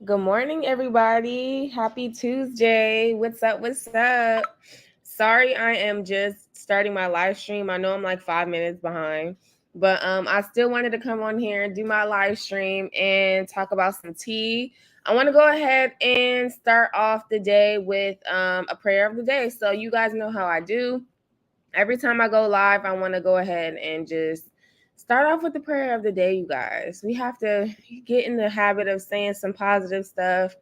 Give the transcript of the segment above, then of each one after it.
Good morning, everybody. Happy Tuesday. What's up? What's up? Sorry, I am just starting my live stream. I know I'm like 5 minutes behind, but I still wanted to come on here and do my live stream and talk about some tea. I want to go ahead and start off the day with a prayer of the day. So you guys know how I do. Every time I go live, I want to go ahead and just start off with the prayer of the day, you guys. We have to get in the habit of saying some positive stuff,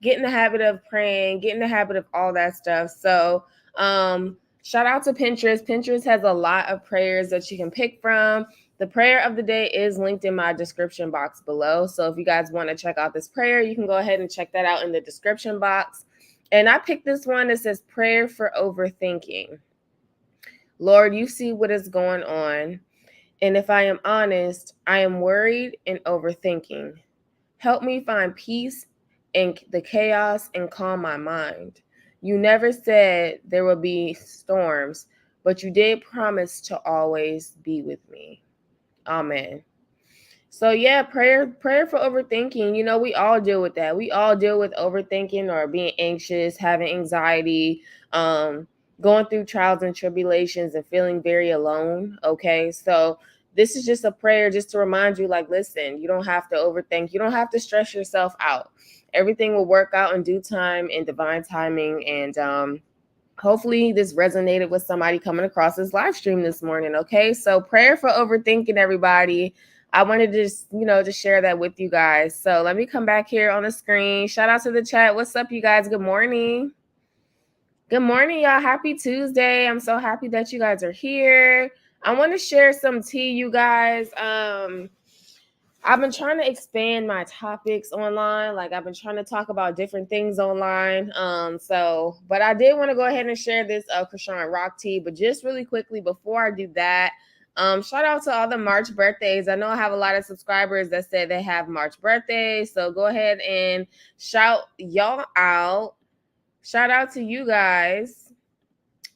get in the habit of praying, get in the habit of all that stuff. So, shout out to Pinterest. Pinterest has a lot of prayers that you can pick from. The prayer of the day is linked in my description box below. So, if you guys want to check out this prayer, you can go ahead and check that out in the description box. And I picked this one that says prayer for overthinking. Lord, you see what is going on. And if I am honest, I am worried and overthinking. Help me find peace in the chaos and calm my mind. You never said there would be storms, but you did promise to always be with me. Amen. So yeah, prayer for overthinking. You know, we all deal with that. We all deal with overthinking or being anxious, having anxiety, going through trials and tribulations and feeling very alone. Okay. So this is just a prayer just to remind you, like, listen, you don't have to overthink. You don't have to stress yourself out. Everything will work out in due time and divine timing. And hopefully this resonated with somebody coming across this live stream this morning. Okay. So prayer for overthinking, everybody. I wanted to just share that with you guys. So let me come back here on the screen. Shout out to the chat. What's up, you guys? Good morning. Good morning, y'all. Happy Tuesday. I'm so happy that you guys are here. I want to share some tea, you guys. I've been trying to expand my topics online. Like, I've been trying to talk about different things online. But I did want to go ahead and share this Chrisean Rock tea. But just really quickly before I do that, shout out to all the March birthdays. I know I have a lot of subscribers that said they have March birthdays. So go ahead and shout y'all out. Shout out to you guys,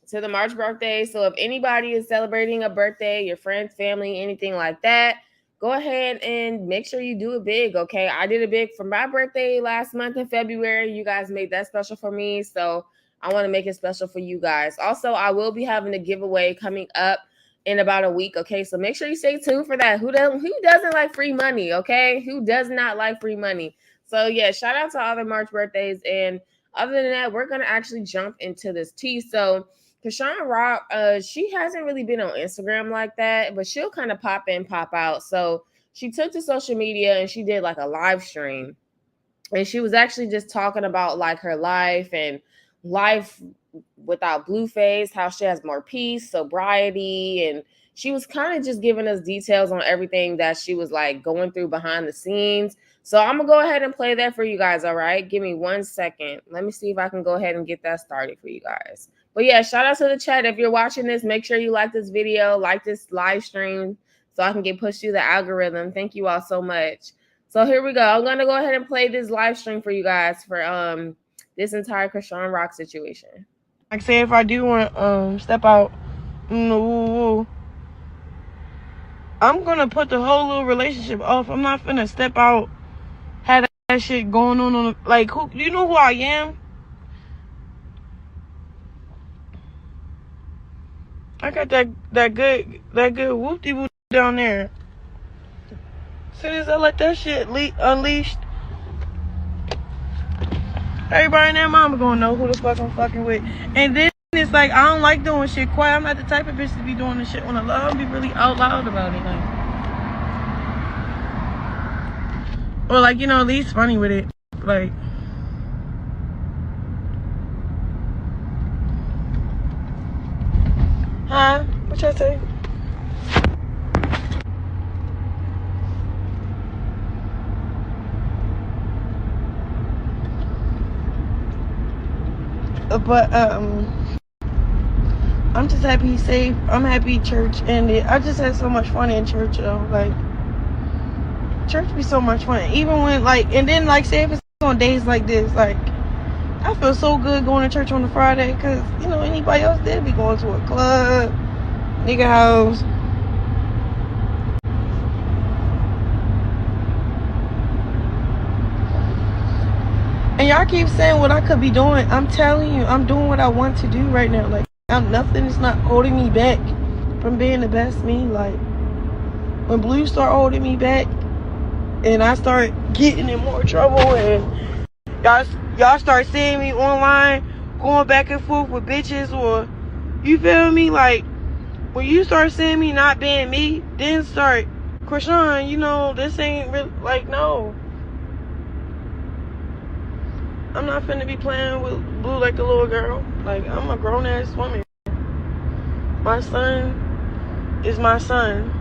to the March birthday. So if anybody is celebrating a birthday, your friends, family, anything like that, go ahead and make sure you do it big, okay? I did it big for my birthday last month in February. You guys made that special for me, so I want to make it special for you guys. Also, I will be having a giveaway coming up in about a week, okay? So make sure you stay tuned for that. Who doesn't like free money, okay? Who does not like free money? So yeah, shout out to all the March birthdays. And other than that, we're gonna actually jump into this tea. So Chrisean Rock, she hasn't really been on Instagram like that, but she'll kind of pop in, pop out. So she took to social media and she did like a live stream. And she was actually just talking about like her life and life without Blueface, how she has more peace, sobriety, and she was kind of just giving us details on everything that she was like going through behind the scenes. So I'm gonna go ahead and play that for you guys. All right, give me 1 second. Let me see if I can go ahead and get that started for you guys. But yeah, shout out to the chat. If you're watching this, make sure you like this video, like this live stream, so I can get pushed through the algorithm. Thank you all so much. So here we go. I'm gonna go ahead and play this live stream for you guys for this entire Chrisean Rock situation. Like, say if I do want to step out, I'm gonna put the whole little relationship off. I'm not finna step out, have that shit going on like, who? Do you know who I am? I got that good whoop-de-whoop down there. As soon as I let that shit unleashed, everybody and their mama gonna know who the fuck I'm fucking with. And then it's like, I don't like doing shit quiet. I'm not the type of bitch to be doing this shit on the loud. I'll be really out loud about it. Or like, at least funny with it. Like, huh? What y'all say? But I'm just happy he's safe. I'm happy church ended. I just had so much fun in church though. Like, church be so much fun. Even when and then say if it's on days like this, like, I feel so good going to church on a Friday, because anybody else there be going to a club, nigga house. y'all keep saying what I could be doing, I'm telling you, I'm doing what I want to do right now. Like, nothing is not holding me back from being the best me. Like, when Blue start holding me back and I start getting in more trouble and y'all start seeing me online going back and forth with bitches, or you feel me, like when you start seeing me not being me, then start, Chrisean, you know, this ain't really, like, no, I'm not finna be playing with Blue like a little girl. Like, I'm a grown ass woman. My son is my son.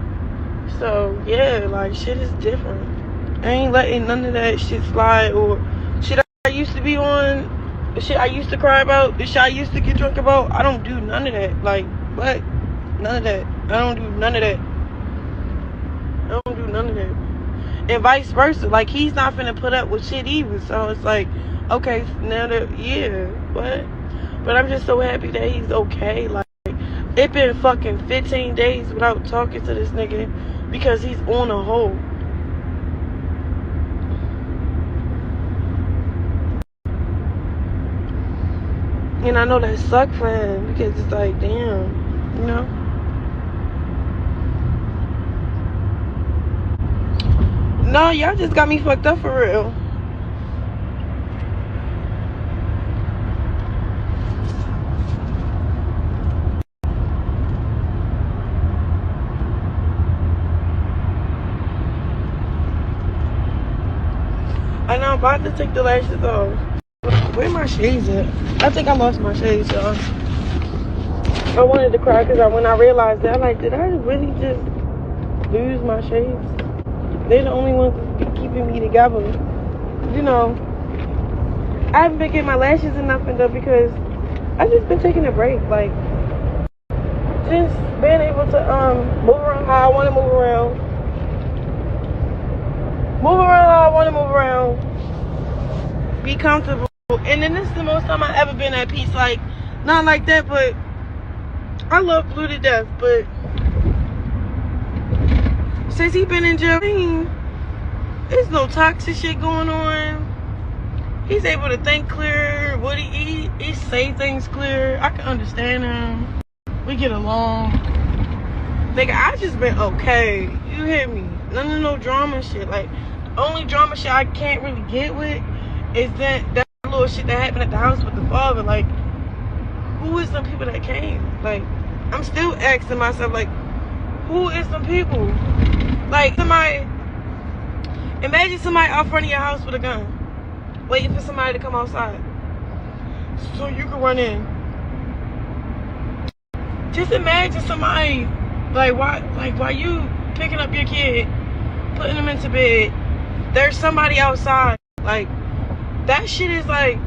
So yeah, like, shit is different. I ain't letting none of that shit slide, or shit I used to be on, the shit I used to cry about, the shit I used to get drunk about. I don't do none of that. Like, what? None of that. I don't do none of that. I don't do none of that. And vice versa. Like, he's not finna put up with shit either. So it's like, okay, now that, yeah, what? But I'm just so happy that he's okay. Like, it been fucking 15 days without talking to this nigga because he's on a hold. And I know that sucks for him because it's like, damn, you know? No, y'all just got me fucked up for real. And I'm about to take the lashes off. Where my shades at? I think I lost my shades, y'all. I wanted to cry because when I realized that, I'm like, did I really just lose my shades? They're the only ones keeping me together. You know, I haven't been getting my lashes and nothing though because I've just been taking a break. Like, just being able to move around how I want to move around. Move around how I want to move around. Be comfortable. And then this is the most time I've ever been at peace. Like, not like that, but I love Blue to death. But since he been in jail, there's no toxic shit going on. He's able to think clear. What he say things clear. I can understand him. We get along. Nigga, I just been okay. You hear me? None of no drama shit. Like, only drama shit I can't really get with is that little shit that happened at the house with the father. Like, who is some people that came? Like, I'm still asking myself, like, who is some people? Like, imagine somebody out front of your house with a gun, waiting for somebody to come outside so you can run in. Just imagine somebody, why you picking up your kid, putting them into bed, there's somebody outside. Like, that shit is like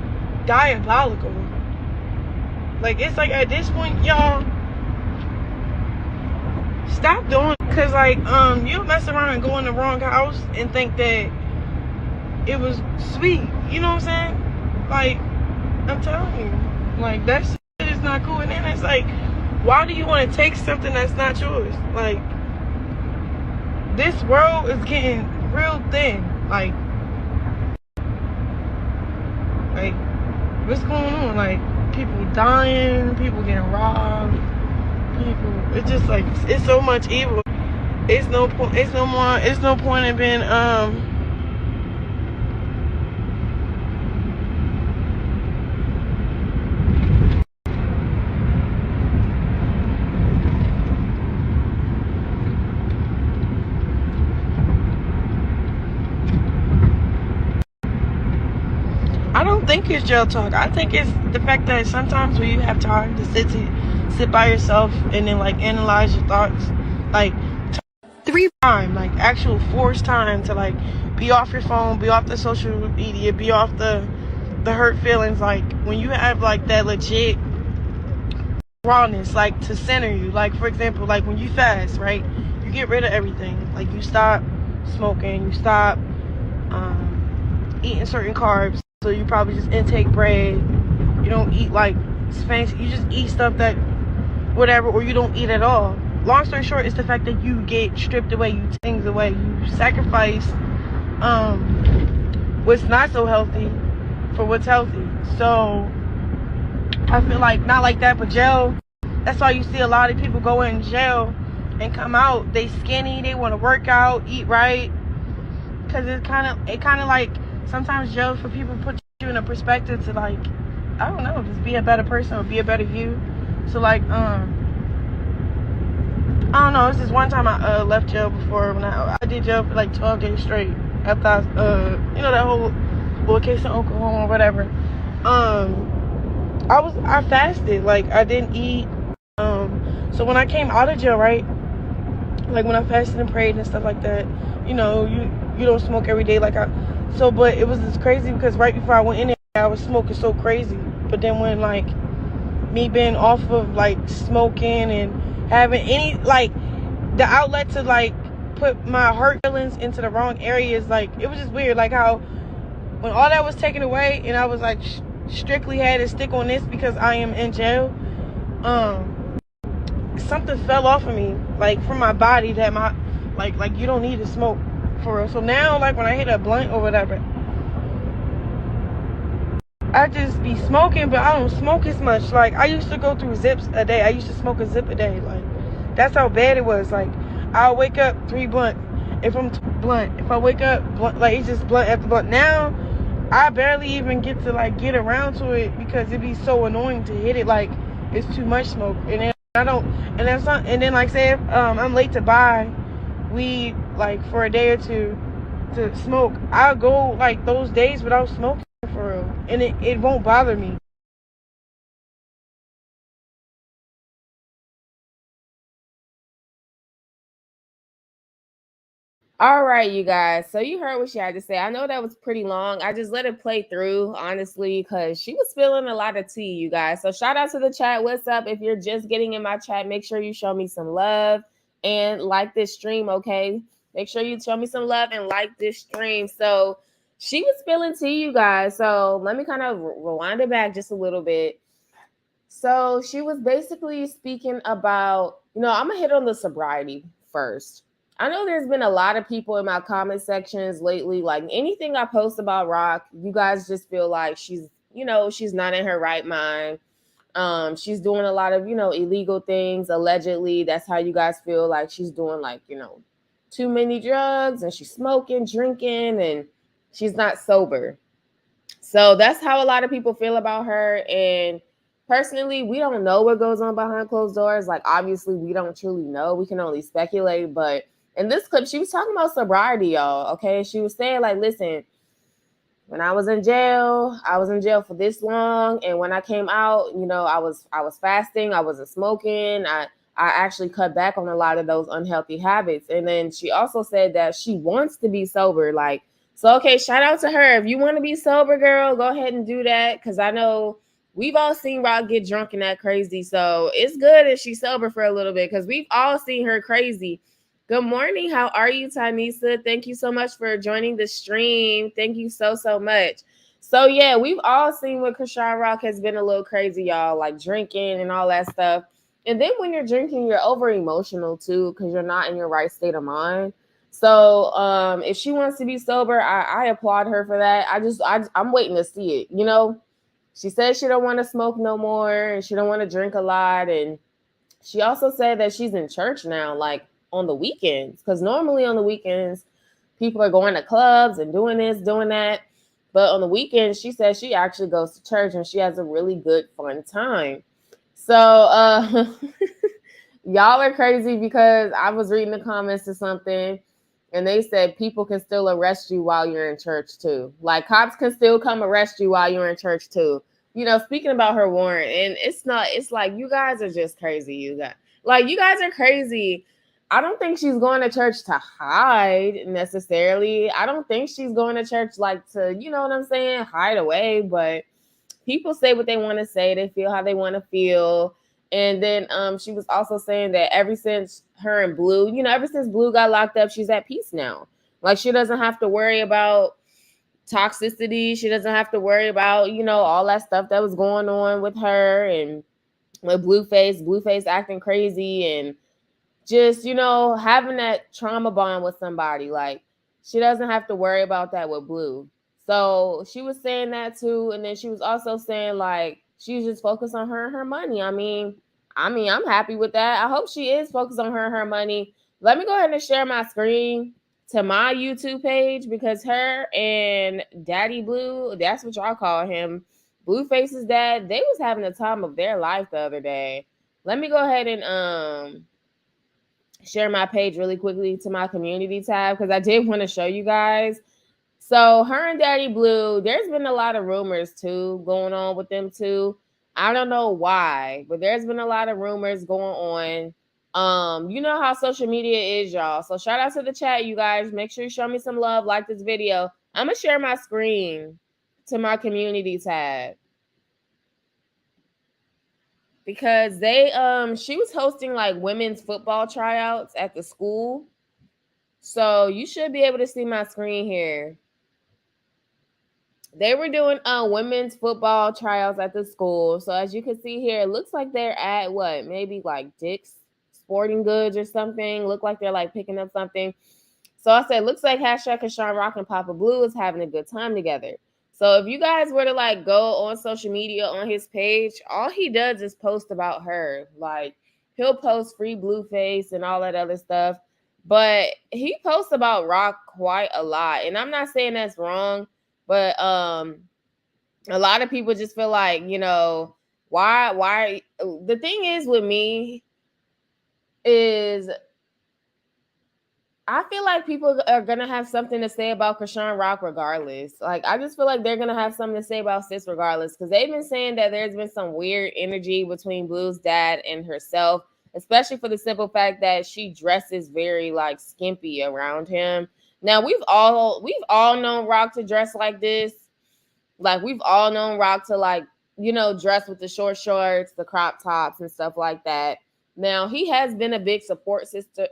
diabolical. Like, it's like at this point, y'all, stop doing it. Cause like, you'll mess around and go in the wrong house and think that it was sweet. You know what I'm saying? Like, I'm telling you, like, that shit is not cool. And then it's like, why do you want to take something that's not yours? Like, this world is getting real thin. Like, what's going on? Like, people dying, people getting robbed, it's just like, it's so much evil. It's no point in being I don't think it's jail talk. I think it's the fact that sometimes when you have time to sit by yourself and then like analyze your thoughts, like 3 times, like actual forced time to like be off your phone, be off the social media, be off the hurt feelings. Like, when you have like that legit rawness, like, to center you. Like, for example, like when you fast, right? You get rid of everything. Like, you stop smoking, you stop eating certain carbs. So you probably just intake bread. You don't eat like fancy. You just eat stuff that whatever, or you don't eat at all. Long story short, it's the fact that you get stripped away, you take things away, you sacrifice what's not so healthy for what's healthy. So I feel like not like that, but jail. That's why you see a lot of people go in jail and come out. They skinny. They want to work out, eat right, because it kind of like sometimes jail for people put you in a perspective to like, I don't know, just be a better person or be a better you. So like I don't know. It's just one time I left jail before when I did jail for like 12 days straight after I that whole little case in Oklahoma or whatever. I fasted, like I didn't eat. So when I came out of jail, right, like when I fasted and prayed and stuff like that, you don't smoke every day but it was just crazy because right before I went in there, I was smoking so crazy. But then when like me being off of like smoking and having any like the outlet to like put my heart feelings into the wrong areas, like it was just weird, like how when all that was taken away and I was like strictly had to stick on this because I am in jail, something fell off of me, like from my body, that my like you don't need to smoke for real. So now like when I hit a blunt or whatever, I just be smoking, but I don't smoke as much. Like I used to go through zips a day. I used to smoke a zip a day. Like that's how bad it was. Like I'll wake up 3 blunt. If I wake up blunt, like it's just blunt after blunt. Now I barely even get to like get around to it because it be so annoying to hit it. Like it's too much smoke, and then I don't. And that's not. And then like say if I'm late to buy weed like for a day or two to smoke, I'll go like those days without smoking for real, and it won't bother me. All right, you guys. So you heard what she had to say. I know that was pretty long. I just let it play through, honestly, because she was spilling a lot of tea, you guys. So shout out to the chat. What's up? If you're just getting in my chat, make sure you show me some love and like this stream, okay? Make sure you show me some love and like this stream. So she was spilling tea, you guys. So let me kind of rewind it back just a little bit. So she was basically speaking about, I'm going to hit on the sobriety first. I know there's been a lot of people in my comment sections lately, like anything I post about Rock, you guys just feel like she's not in her right mind. She's doing a lot of, illegal things, allegedly. That's how you guys feel like she's doing, like, too many drugs and she's smoking, drinking, and she's not sober. So that's how a lot of people feel about her. And personally, we don't know what goes on behind closed doors. Like, obviously, we don't truly know. We can only speculate. But in this clip, she was talking about sobriety, y'all. Okay. She was saying, like, listen, when I was in jail for this long. And when I came out, I was fasting. I wasn't smoking. I actually cut back on a lot of those unhealthy habits. And then she also said that she wants to be sober. Like, so, okay, shout out to her. If you want to be sober, girl, go ahead and do that. Because I know we've all seen Rock get drunk and that crazy. So it's good if she's sober for a little bit because we've all seen her crazy. Good morning. How are you, Tanisa? Thank you so much for joining the stream. Thank you so, so much. So, yeah, we've all seen what Chrisean Rock has been a little crazy, y'all, like drinking and all that stuff. And then when you're drinking, you're over emotional, too, because you're not in your right state of mind. So if she wants to be sober, I applaud her for that. I'm waiting to see it. She says she don't want to smoke no more and she don't want to drink a lot. And she also said that she's in church now, like on the weekends, because normally on the weekends, people are going to clubs and doing this, doing that. But on the weekends, she says she actually goes to church and she has a really good, fun time. So y'all are crazy because I was reading the comments to something and they said people can still arrest you while you're in church too. Like cops can still come arrest you while you're in church too. Speaking about her warrant, and it's like you guys are just crazy. You guys are crazy. I don't think she's going to church to hide necessarily. I don't think she's going to church like to, you know what I'm saying, hide away. But people say what they want to say. They feel how they want to feel. And then she was also saying that ever since her and Blue, ever since Blue got locked up, she's at peace now. Like she doesn't have to worry about toxicity. She doesn't have to worry about, all that stuff that was going on with her and with Blueface acting crazy and just, having that trauma bond with somebody. Like she doesn't have to worry about that with Blue. So she was saying that too, and then she was also saying like she's just focused on her and her money. I mean, I'm happy with that. I hope she is focused on her and her money. Let me go ahead and share my screen to my YouTube page because her and Daddy Blue, that's what y'all call him, Blueface's dad, they was having the time of their life the other day. Let me go ahead and share my page really quickly to my community tab because I did want to show you guys. So her and Daddy Blue, there's been a lot of rumors too going on with them too. I don't know why, but there's been a lot of rumors going on. You know how social media is, y'all. So shout out to the chat, you guys. Make sure you show me some love, like this video. I'm gonna share my screen to my community tab because they she was hosting like women's football tryouts at the school. So you should be able to see my screen here. They were doing women's football trials at the school. So as you can see here, it looks like they're at what, maybe like Dick's Sporting Goods or something. Look like they're like picking up something. So I said, looks like hashtag Chrisean Rock and Papa Blue is having a good time together. So if you guys were to like go on social media on his page, all he does is post about her. Like he'll post free Blueface and all that other stuff. But he posts about Rock quite a lot. And I'm not saying that's wrong, but a lot of people just feel like, why the thing is with me is I feel like people are gonna have something to say about Chrisean Rock regardless. Like I just feel like they're gonna have something to say about Sis regardless because they've been saying that there's been some weird energy between Blue's dad and herself, especially for the simple fact that she dresses very like skimpy around him. Now we've all known Rock to dress like this. Like we've all known Rock to like, dress with the short shorts, the crop tops and stuff like that. Now, he has been a big support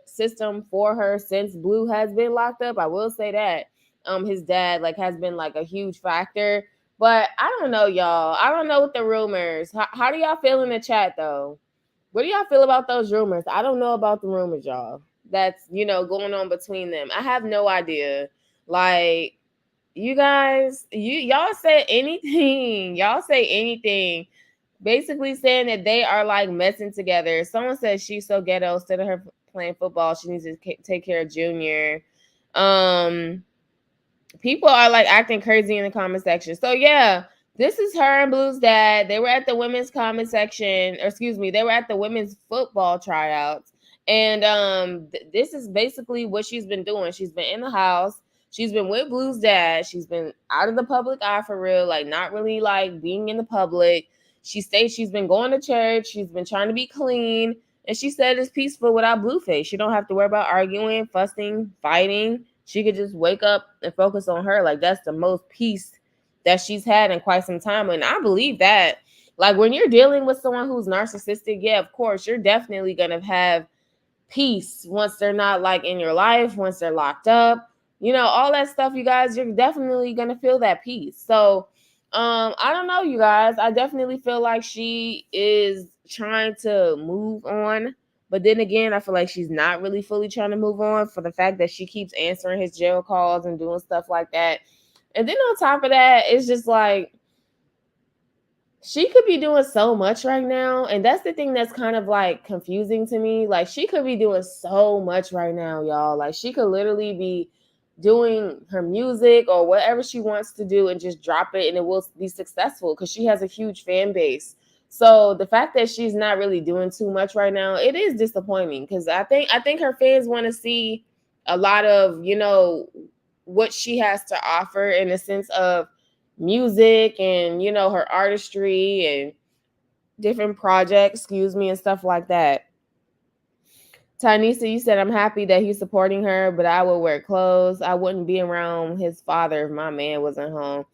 system for her since Blue has been locked up. I will say that. His dad like has been like a huge factor. But I don't know, y'all. I don't know what the rumors. How do y'all feel in the chat though? What do y'all feel about those rumors? I don't know about the rumors, y'all. That's, going on between them. I have no idea. Like, you guys, y'all say anything. Y'all say anything basically saying that they are like messing together. Someone says she's so ghetto. Instead of her playing football, she needs to take care of Junior. People are like acting crazy in the comment section. So yeah, this is her and Blue's dad. They were at the women's comment section, or excuse me, they were at the women's football tryouts. And this is basically what she's been doing. She's been in the house. She's been with Blue's dad. She's been out of the public eye for real, like not really like being in the public. She states she's been going to church. She's been trying to be clean. And she said it's peaceful without Blueface. She don't have to worry about arguing, fussing, fighting. She could just wake up and focus on her. Like that's the most peace that she's had in quite some time. And I believe that. Like when you're dealing with someone who's narcissistic, yeah, of course, you're definitely going to have peace once they're not like in your life, once they're locked up, all that stuff, you guys, you're definitely going to feel that peace. So I don't know, you guys. I definitely feel like she is trying to move on. But then again, I feel like she's not really fully trying to move on for the fact that she keeps answering his jail calls and doing stuff like that. And then on top of that, it's just like she could be doing so much right now. And that's the thing that's kind of like confusing to me. Like she could be doing so much right now, y'all. Like she could literally be doing her music or whatever she wants to do and just drop it and it will be successful because she has a huge fan base. So the fact that she's not really doing too much right now, it is disappointing because I think her fans want to see a lot of, what she has to offer in a sense of music and, her artistry and different projects, and stuff like that. Tanisa, you said, I'm happy that he's supporting her, but I would wear clothes. I wouldn't be around his father if my man wasn't home.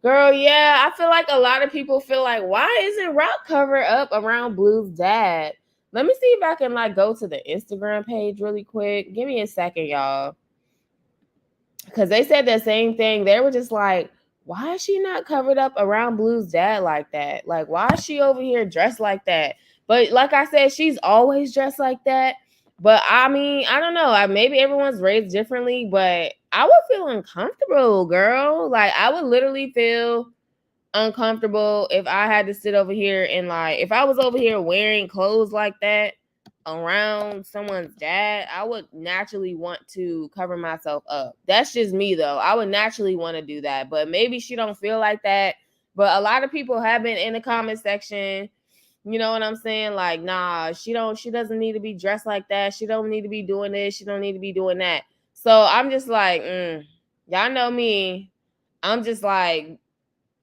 Girl, yeah, I feel like a lot of people feel like, why isn't Rock covered up around Blue's dad? Let me see if I can like go to the Instagram page really quick. Give me a second, y'all. Because they said the same thing. They were just like, why is she not covered up around Blue's dad like that? Like, why is she over here dressed like that? But like I said, she's always dressed like that. But I mean, I don't know. Maybe everyone's raised differently, but I would feel uncomfortable, girl. Like I would literally feel uncomfortable if I had to sit over here and like if I was over here wearing clothes like that around someone's dad, I would naturally want to cover myself up. That's just me though. I would naturally want to do that. But maybe she don't feel like that. But a lot of people have been in the comment section. You know what I'm saying? Like, nah, she doesn't need to be dressed like that. She don't need to be doing this. She don't need to be doing that. So I'm just like, y'all know me. I'm just like,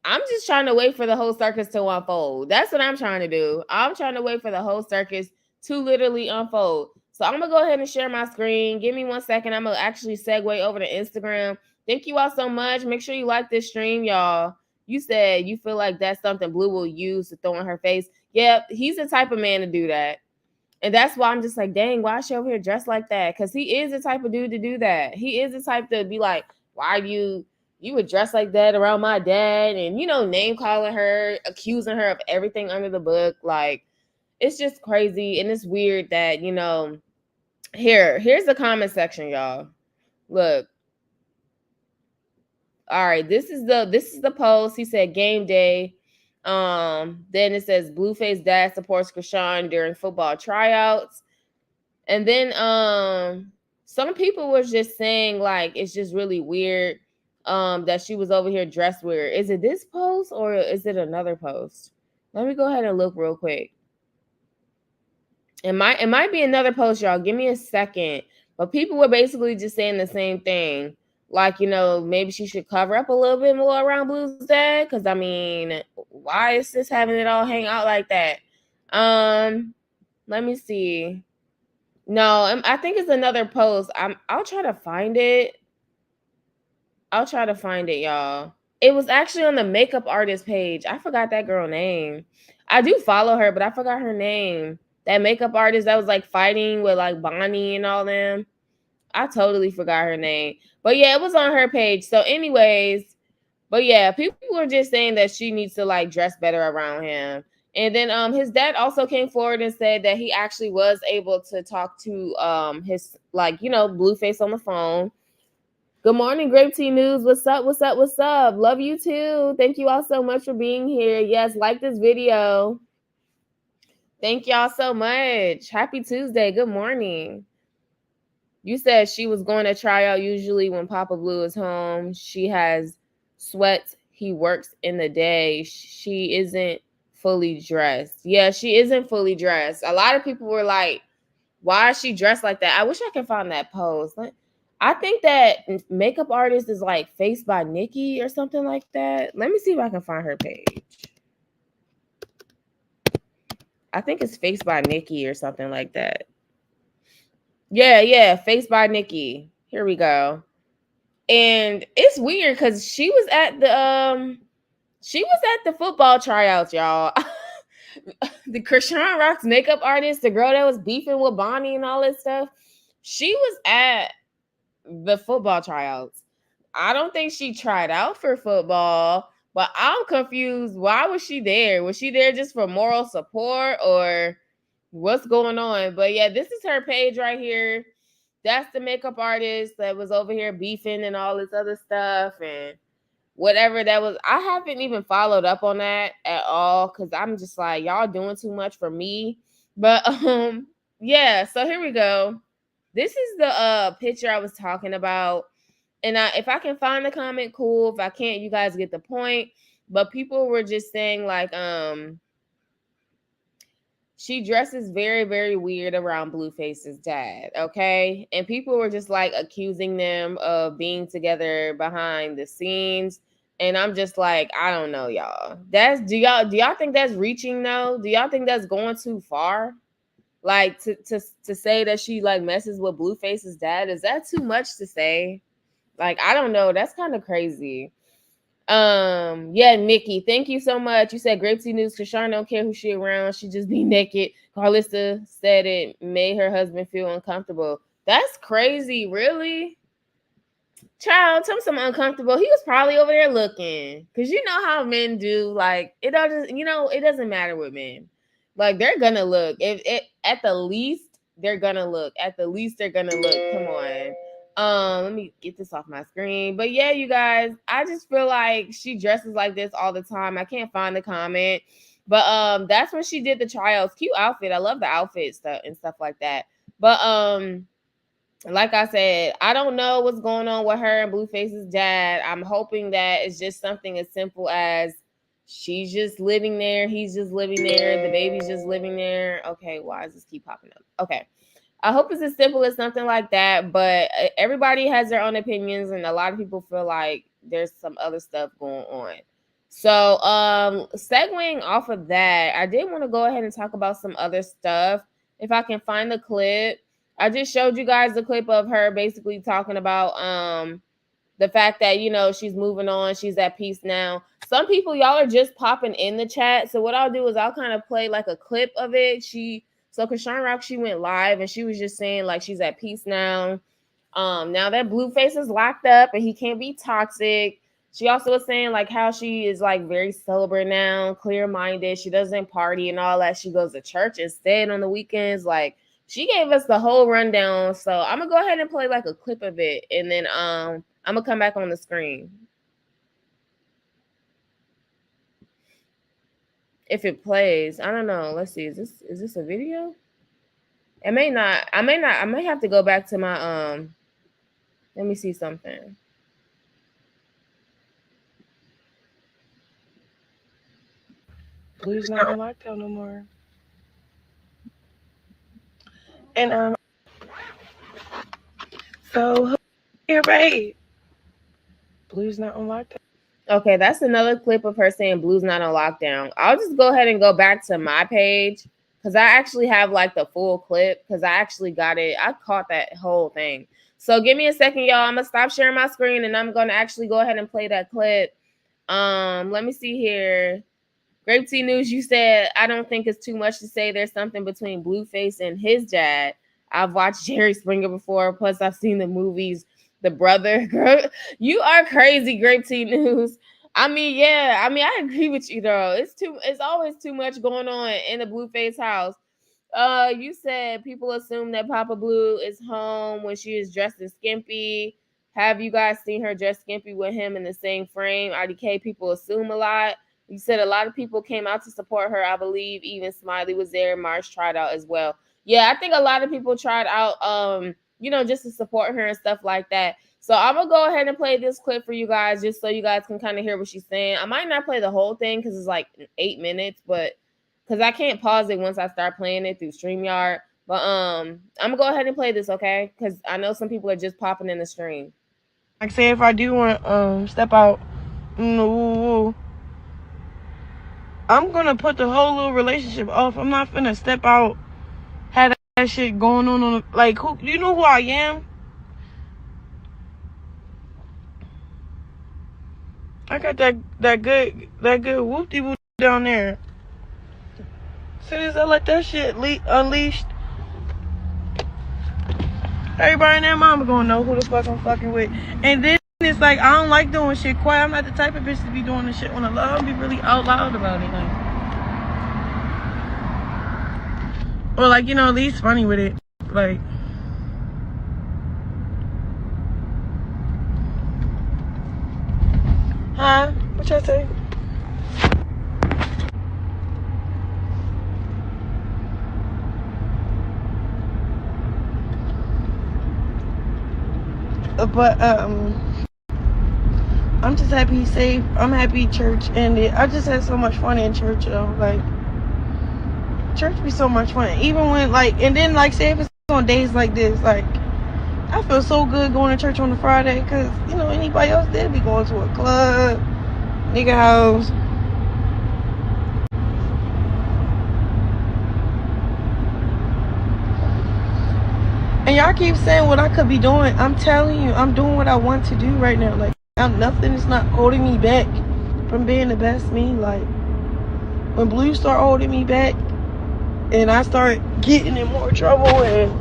I'm just trying to wait for the whole circus to unfold. That's what I'm trying to do. I'm trying to wait for the whole circus to literally unfold. So I'm gonna go ahead and share my screen. Give me 1 second. I'm gonna actually segue over to Instagram. Thank you all so much. Make sure you like this stream, y'all. You said you feel like that's something Blue will use to throw in her face. Yep, he's the type of man to do that. And that's why I'm just like, dang, why is she over here dressed like that? Because he is the type of dude to do that. He is the type to be like, why you would dress like that around my dad? And, name calling her, accusing her of everything under the book. Like, it's just crazy. And it's weird that, here's the comment section, y'all. Look. All right, this is the post. He said game day. Then it says Blueface dad supports Chrisean during football tryouts. And then some people was just saying like it's just really weird that she was over here dressed weird. Is it this post or is it another post? Let me go ahead and look real quick. It might be another post, y'all. Give me a second. But people were basically just saying the same thing. Like, maybe she should cover up a little bit more around Blue's dad. Because, I mean, why is this having it all hang out like that? Let me see. No, I think it's another post. I'll try to find it. Y'all. It was actually on the makeup artist page. I forgot that girl name. I do follow her, but I forgot her name. That makeup artist that was like fighting with like Bonnie and all them. I totally forgot her name. But yeah, it was on her page. So, anyways, but yeah, people were just saying that she needs to like dress better around him. And then his dad also came forward and said that he actually was able to talk to his Blueface on the phone. Good morning, Grape Tea News. What's up? What's up? What's up? Love you too. Thank you all so much for being here. Yes, like this video. Thank y'all so much. Happy Tuesday. Good morning. You said she was going to try out usually when Papa Blue is home. She has sweats. He works in the day. She isn't fully dressed. Yeah, she isn't fully dressed. A lot of people were like, why is she dressed like that? I wish I could find that post. I think that makeup artist is like Faced by Nikki or something like that. Let me see if I can find her page. I think it's Faced by Nikki or something like that. Yeah, Faced by Nikki. Here we go. And it's weird because she was at the football tryouts, y'all. The Chrisean Rock's makeup artist, the girl that was beefing with Bonnie and all that stuff, she was at the football tryouts. I don't think she tried out for football, but I'm confused. Why was she there? Was she there just for moral support or what's going on? But yeah, this is her page right here. That's the makeup artist that was over here beefing and all this other stuff and whatever that was. I haven't even followed up on that at all because I'm just like, y'all doing too much for me. But yeah, so here we go. This is the picture I was talking about. And if I can find the comment, cool. If I can't, you guys get the point. But people were just saying like she dresses very, very weird around Blueface's dad, okay? And people were just like accusing them of being together behind the scenes. And I'm just like, I don't know, y'all. Do y'all think that's reaching though? Do y'all think that's going too far? Like to say that she like messes with Blueface's dad, is that too much to say? Like, I don't know. That's kind of crazy. Yeah, Nikki, thank you so much. You said Grape Tea News, Chrisean don't care who she around. She just be naked. Carlissa said it made her husband feel uncomfortable. That's crazy, really? Child, tell me something uncomfortable. He was probably over there looking. Cause you know how men do, like, it doesn't matter with men. Like, they're gonna look. If it at the least, they're gonna look. At the least, they're gonna look. Come on. Let me get this off my screen. But yeah, you guys, I just feel like she dresses like this all the time. I can't find the comment. But that's when she did the trials. Cute outfit. I love the outfit stuff and stuff like that. But like I said, I don't know what's going on with her and Blueface's dad. I'm hoping that it's just something as simple as she's just living there, he's just living there, the baby's just living there. Okay, why does this keep popping up? Okay. I hope it's as simple as something like that, but everybody has their own opinions, and a lot of people feel like there's some other stuff going on. So, segueing off of that, I did want to go ahead and talk about some other stuff. If I can find the clip, I just showed you guys the clip of her basically talking about the fact that, you know, she's moving on, she's at peace now. Some people, y'all are just popping in the chat, so what I'll do is I'll kind of play like a clip of it. So Chrisean Rock, she went live and she was just saying like she's at peace now. Now that Blueface is locked up and he can't be toxic. She also was saying like how she is like very sober now, clear-minded. She doesn't party and all that. She goes to church instead on the weekends. Like, she gave us the whole rundown. So I'm gonna go ahead and play like a clip of it, and then I'm gonna come back on the screen. If it plays, I don't know. Let's see. Is this a video? It may not. I may have to go back to my let me see something. Blue's not on lockdown no more. And so here, right? Blue's not on lockdown. Okay, that's another clip of her saying Blue's not on lockdown. I'll just go ahead and go back to my page because I actually have like the full clip because I actually got it. I caught that whole thing. So give me a second, y'all. I'm gonna stop sharing my screen and I'm gonna actually go ahead and play that clip. Let me see here. Grape Tea News, you said, I don't think it's too much to say there's something between Blueface and his dad. I've watched Jerry Springer before, plus I've seen the movies. The brother, girl, you are crazy, Grape Tea News. I mean, yeah, I agree with you though. It's always too much going on in the Blueface house. You said people assume that Papa Blue is home when she is dressed in skimpy. Have you guys seen her dressed skimpy with him in the same frame? IDK, people assume a lot. You said a lot of people came out to support her. I believe even Smiley was there. Marsh tried out as well. Yeah, I think a lot of people tried out, you know, just to support her and stuff like that. So I'm going to go ahead and play this clip for you guys just so you guys can kind of hear what she's saying. I might not play the whole thing because it's like 8 minutes, but because I can't pause it once I start playing it through StreamYard. But I'm going to go ahead and play this, okay? Because I know some people are just popping in the stream. Like, say if I do want to step out, no, I'm going to put the whole little relationship off. I'm not finna step out, have that shit going on like, who, you know who I am? I got that good whoop-de-whoop down there. As soon as I let that shit unleashed, everybody and their mama gonna know who the fuck I'm fucking with. And then it's like, I don't like doing shit quiet. I'm not the type of bitch to be doing this shit on the low. I'll be really out loud about it. Like, or like, you know, at least funny with it. Like, huh? What y'all say? But I'm just happy he's safe. I'm happy church ended. I just had so much fun in church though. Like, church be so much fun. Even when like, and then like, say if it's on days like this, like, I feel so good going to church on a Friday because, you know, anybody else there be going to a club, nigga house. And y'all keep saying what I could be doing. I'm telling you, I'm doing what I want to do right now. Like, nothing is not holding me back from being the best me. Like, when Blue start holding me back and I start getting in more trouble and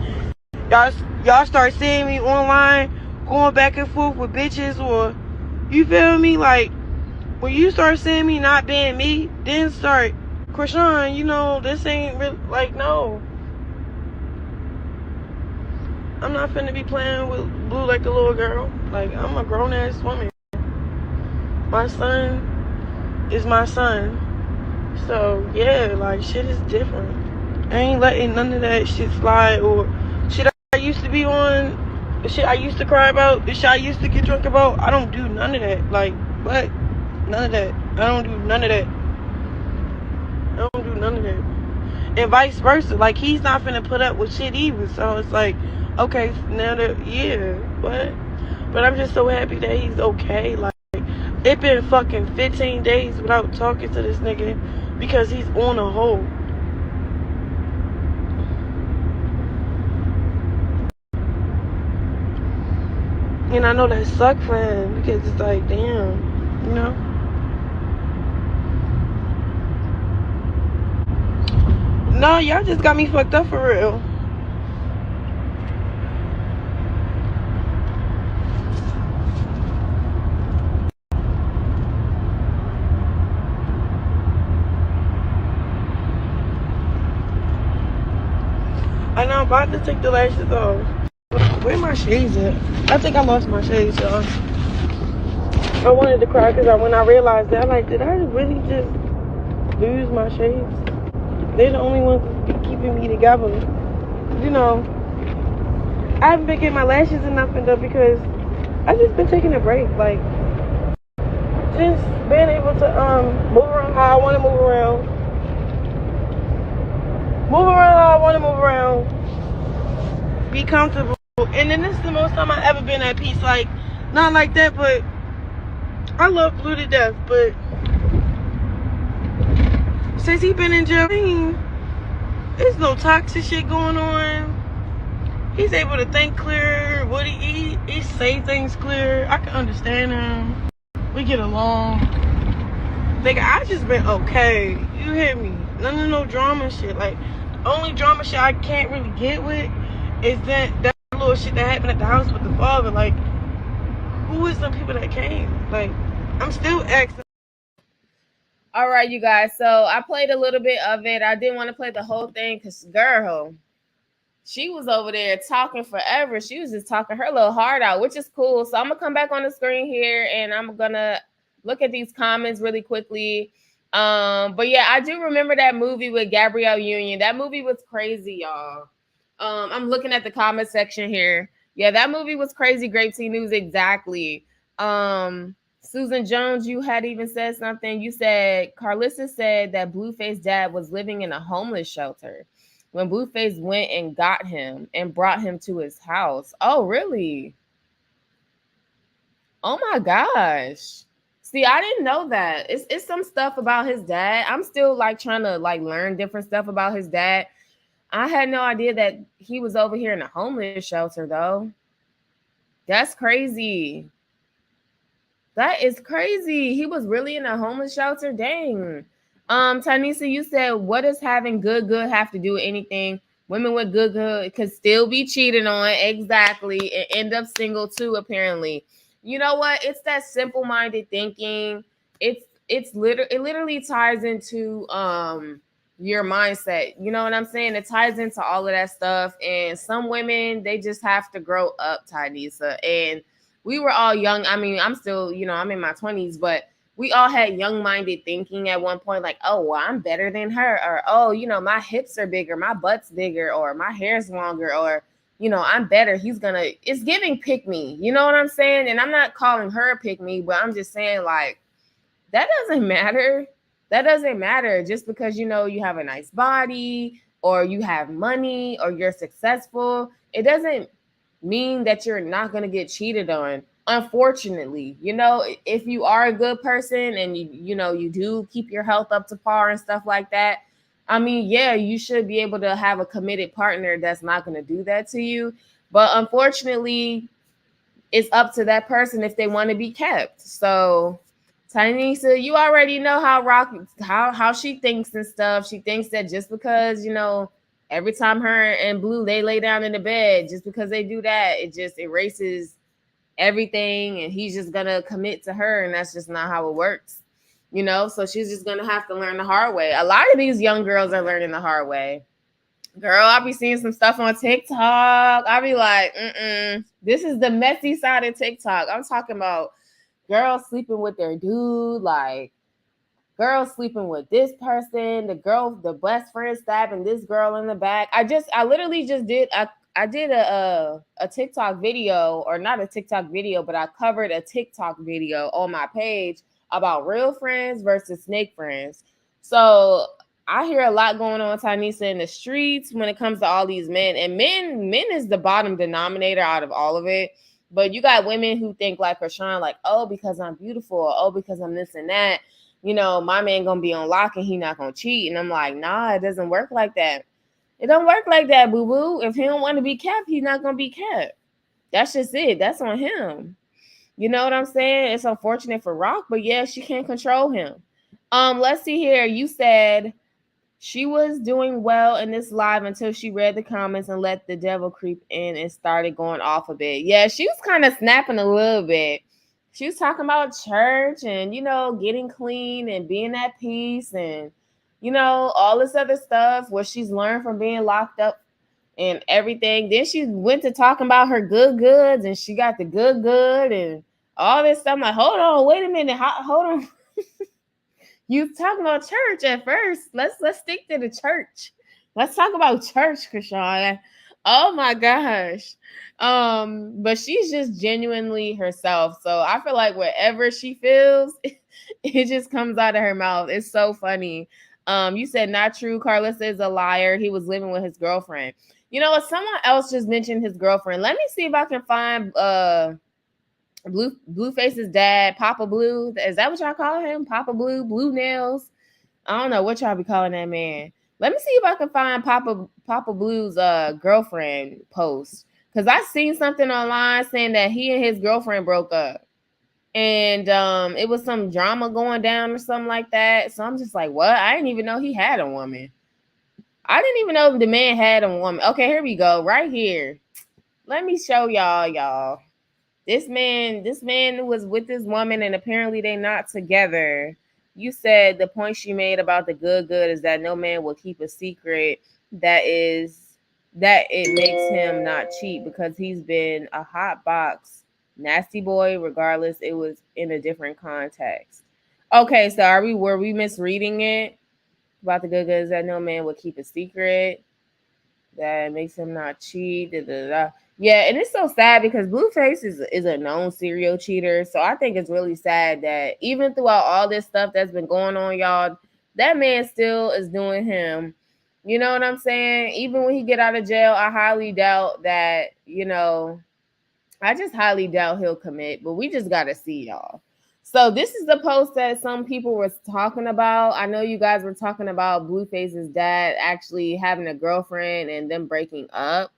y'all start seeing me online going back and forth with bitches, or, you feel me? Like, when you start seeing me not being me, then start, Chrisean, you know, this ain't really, like, no. I'm not finna be playing with Blue like a little girl. Like, I'm a grown ass woman. My son is my son. So yeah, like, shit is different. I ain't letting none of that shit slide, or shit I used to be on, the shit I used to cry about, the shit I used to get drunk about. I don't do none of that. Like, what? None of that. I don't do none of that. I don't do none of that. And vice versa. Like, he's not finna put up with shit either. So it's like, okay, now that, yeah, what? But I'm just so happy that he's okay. Like, it been fucking 15 days without talking to this nigga because he's on a hold. And I know that sucked for him because it's like, damn, you know? No, y'all just got me fucked up for real. I know I'm about to take the lashes off. Where my shades at? I think I lost my shades, y'all. I wanted to cry because when I realized that, I'm like, did I really just lose my shades? They're the only ones keeping me together. You know, I haven't been getting my lashes and nothing though because I just been taking a break. Like, just being able to move around how I want to move around. Move around how I want to move around. Be comfortable. And then this is the most time I've ever been at peace. Like, not like that, but I love Blue to death. But since he been in jail, there's no toxic shit going on. He's able to think clear. What he say things clear. I can understand him. We get along. Nigga, I just been okay. You hear me? None of no drama shit. Like, only drama shit I can't really get with is that little shit that happened at the house with the father. Like, who is the people that came? Like, I'm still asking. All right, you guys. So I played a little bit of it. I didn't want to play the whole thing because, girl, she was over there talking forever. She was just talking her little heart out, which is cool. So I'm going to come back on the screen here and I'm going to look at these comments really quickly. But yeah, I do remember that movie with Gabrielle Union. That movie was crazy, y'all. I'm looking at the comment section here. Yeah, that movie was crazy. Grape Tea News, exactly. Susan Jones, you had even said something. You said Carlissa said that Blueface dad was living in a homeless shelter when Blueface went and got him and brought him to his house. Oh, really? Oh my gosh. See, I didn't know that. It's some stuff about his dad. I'm still like trying to like learn different stuff about his dad. I had no idea that he was over here in a homeless shelter though. That's crazy. That is crazy. He was really in a homeless shelter. Dang. Tanisa, you said, what does having good have to do with anything? Women with good could still be cheated on. Exactly. And end up single too, apparently. You know what? It's that simple-minded thinking. It literally ties into your mindset. You know what I'm saying? It ties into all of that stuff. And some women, they just have to grow up, Tanisa. And we were all young. I mean, I'm still, I'm in my 20s, but we all had young-minded thinking at one point, like, oh, well, I'm better than her, or, oh, my hips are bigger, my butt's bigger, or my hair's longer, or, I'm better. It's giving pick me. You know what I'm saying? And I'm not calling her a pick me, but I'm just saying, like, that doesn't matter. That doesn't matter just because, you have a nice body, or you have money, or you're successful. It doesn't mean that you're not going to get cheated on. Unfortunately, if you are a good person and you do keep your health up to par and stuff like that, I mean, yeah, you should be able to have a committed partner that's not going to do that to you. But unfortunately, it's up to that person if they want to be kept. So Tanisa, you already know how she thinks and stuff. She thinks that just because, every time her and Blue they lay down in the bed, just because they do that, it just erases everything and he's just gonna commit to her, and that's just not how it works. So she's just gonna have to learn the hard way. A lot of these young girls are learning the hard way. Girl, I be seeing some stuff on TikTok. I be like, this is the messy side of TikTok. I'm talking about girls sleeping with their dude, like girls sleeping with this person, the best friend stabbing this girl in the back. I literally just did I did a TikTok video, or not a TikTok video, but I covered a TikTok video on my page about real friends versus snake friends. So I hear a lot going on, Tanisa, in the streets when it comes to all these men. And men is the bottom denominator out of all of it. But you got women who think like Chrisean, like, oh, because I'm beautiful, or oh, because I'm this and that, my man gonna be on lock and he not gonna cheat. And I'm like, nah, it doesn't work like that. It don't work like that, boo boo. If he don't want to be kept, he's not gonna be kept. That's just it. That's on him. You know what I'm saying? It's unfortunate for Rock, but yeah, she can't control him. Let's see here. You said she was doing well in this live until she read the comments and let the devil creep in and started going off a bit. Yeah, she was kind of snapping a little bit. She was talking about church and, getting clean and being at peace and, all this other stuff, what she's learned from being locked up and everything. Then she went to talking about her good goods and she got the good and all this stuff. I'm like, hold on, wait a minute. Hold on. You talking about church at first. Let's stick to the church. Let's talk about church, Chrisean. Oh my gosh. But she's just genuinely herself. So I feel like whatever she feels, it just comes out of her mouth. It's so funny. You said not true. Carlos is a liar. He was living with his girlfriend. You know what? Someone else just mentioned his girlfriend. Let me see if I can find Blueface's dad, Papa Blue. Is that what y'all call him? Papa Blue, Blue Nails. I don't know what y'all be calling that man. Let me see if I can find Papa Blue's girlfriend post. Because I seen something online saying that he and his girlfriend broke up. And it was some drama going down or something like that. So I'm just like, what? I didn't even know he had a woman. I didn't even know the man had a woman. Okay, here we go. Right here. Let me show y'all. This man was with this woman and apparently they not together. You said the point she made about the good is that no man will keep a secret. That it makes him not cheat because he's been a hot box nasty boy. Regardless, it was in a different context. Okay, so were we misreading it about the good is that no man will keep a secret? That makes him not cheat. Da, da, da. Yeah, and it's so sad because Blueface is a known serial cheater. So I think it's really sad that even throughout all this stuff that's been going on, y'all, that man still is doing him. You know what I'm saying? Even when he get out of jail, I highly doubt that, I just highly doubt he'll commit. But we just got to see, y'all. So this is the post that some people were talking about. I know you guys were talking about Blueface's dad actually having a girlfriend and them breaking up.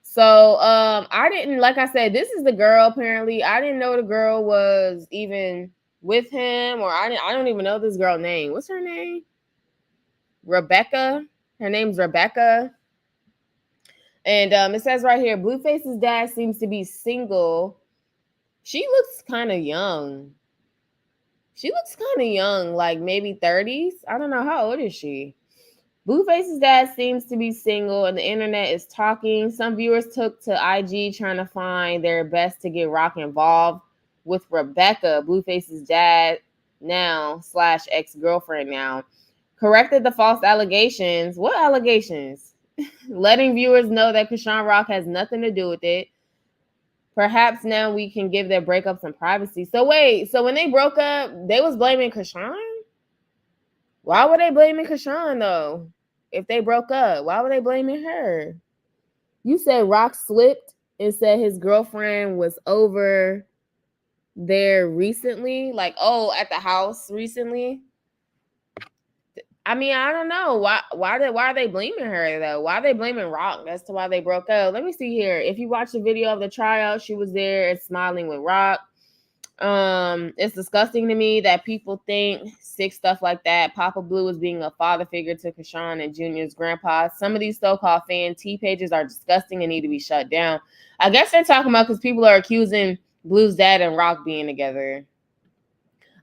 So I didn't, like I said, this is the girl apparently. I didn't know the girl was even with him, or I don't even know this girl's name. What's her name? Rebecca. Her name's Rebecca. And it says right here, Blueface's dad seems to be single. She looks kind of young. Like maybe 30s. I don't know. How old is she? Blueface's dad seems to be single and the internet is talking. Some viewers took to IG trying to find their best to get Rock involved with Rebecca, Blueface's dad now / ex-girlfriend now. Corrected the false allegations. What allegations? Letting viewers know that Chrisean Rock has nothing to do with it. Perhaps now we can give their breakup some privacy. So wait, so when they broke up, they was blaming Chrisean? Why were they blaming Chrisean though? If they broke up, why were they blaming her? You said Rock slipped and said his girlfriend was over there recently, like, oh, at the house recently. I mean, I don't know. Why are they blaming her though? Why are they blaming Rock? That's to why they broke up. Let me see here. If you watch the video of the tryout, she was there and smiling with Rock. It's disgusting to me that people think sick stuff like that. Papa Blue is being a father figure to Chrisean and Junior's grandpa. Some of these so-called fan T pages are disgusting and need to be shut down. I guess they're talking about because people are accusing Blue's dad and Rock being together.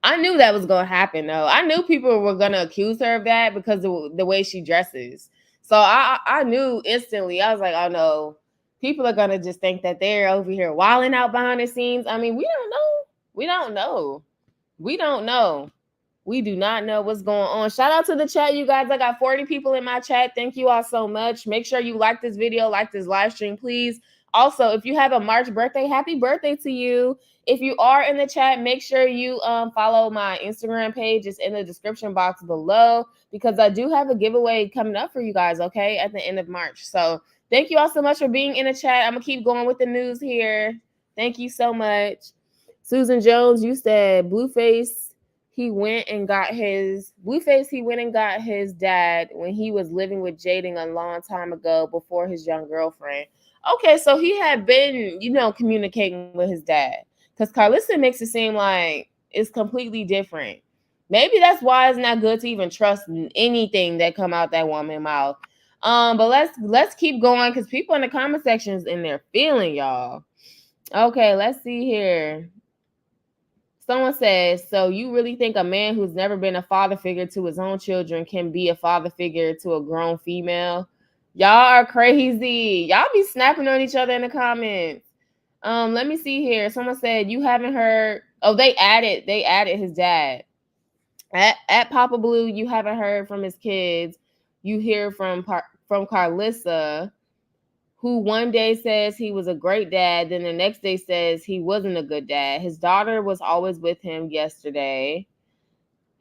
I knew that was going to happen, though. I knew people were going to accuse her of that because of the way she dresses. So I knew instantly. I was like, oh no, people are gonna just think that they're over here wilding out behind the scenes. I mean, we don't know. We don't know. We don't know. We do not know what's going on. Shout out to the chat, you guys. I got 40 people in my chat. Thank you all so much. Make sure you like this video, like this live stream, please. Also, if you have a March birthday, happy birthday to you. If you are in the chat, make sure you follow my Instagram page. It's in the description box below because I do have a giveaway coming up for you guys, okay, at the end of March. So thank you all so much for being in the chat. I'm going to keep going with the news here. Thank you so much. Susan Jones, you said Blueface, he went and got his dad when he was living with Jaden a long time ago before his young girlfriend. Okay, so he had been, communicating with his dad. Because Carlissa makes it seem like it's completely different. Maybe that's why it's not good to even trust anything that come out that woman's mouth. But let's keep going because people in the comment sections in there feeling y'all. Okay, let's see here. Someone says, so you really think a man who's never been a father figure to his own children can be a father figure to a grown female? Y'all are crazy. Y'all be snapping on each other in the comments. Let me see here. Someone said you haven't heard. Oh, they added his dad. At Papa Blue, you haven't heard from his kids. You hear from Carlissa, who one day says he was a great dad, then the next day says he wasn't a good dad. His daughter was always with him yesterday.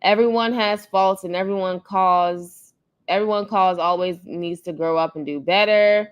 Everyone has faults and everyone calls always needs to grow up and do better.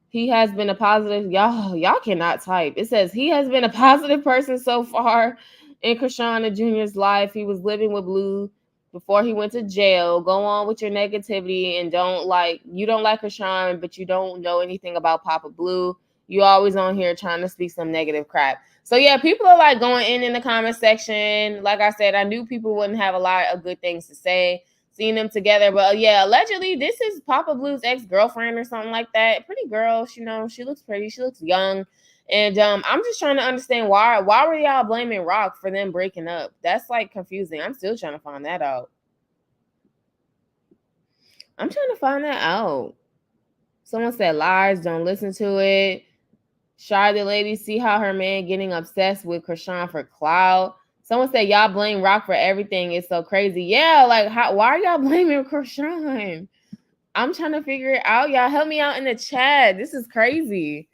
He has been a positive, y'all cannot type. It says he has been a positive person so far in Chrisean Jr.'s life. He was living with Blue before he went to jail. Go on with your negativity and you don't like Chrisean, but you don't know anything about Papa Blue. You always on here trying to speak some negative crap. So yeah, people are like going in the comment section. Like I said, I knew people wouldn't have a lot of good things to say seeing them together. But yeah, allegedly this is Papa Blue's ex-girlfriend or something like that. Pretty girl, she looks pretty, she looks young. And I'm just trying to understand why were y'all blaming Rock for them breaking up? That's like confusing. I'm still trying to find that out. Someone said lies, don't listen to it. Charlotte lady, see how her man getting obsessed with Chrisean for clout. Someone said y'all blame Rock for everything. It's so crazy. Yeah, like why are y'all blaming Chrisean? I'm trying to figure it out. Y'all help me out in the chat. This is crazy.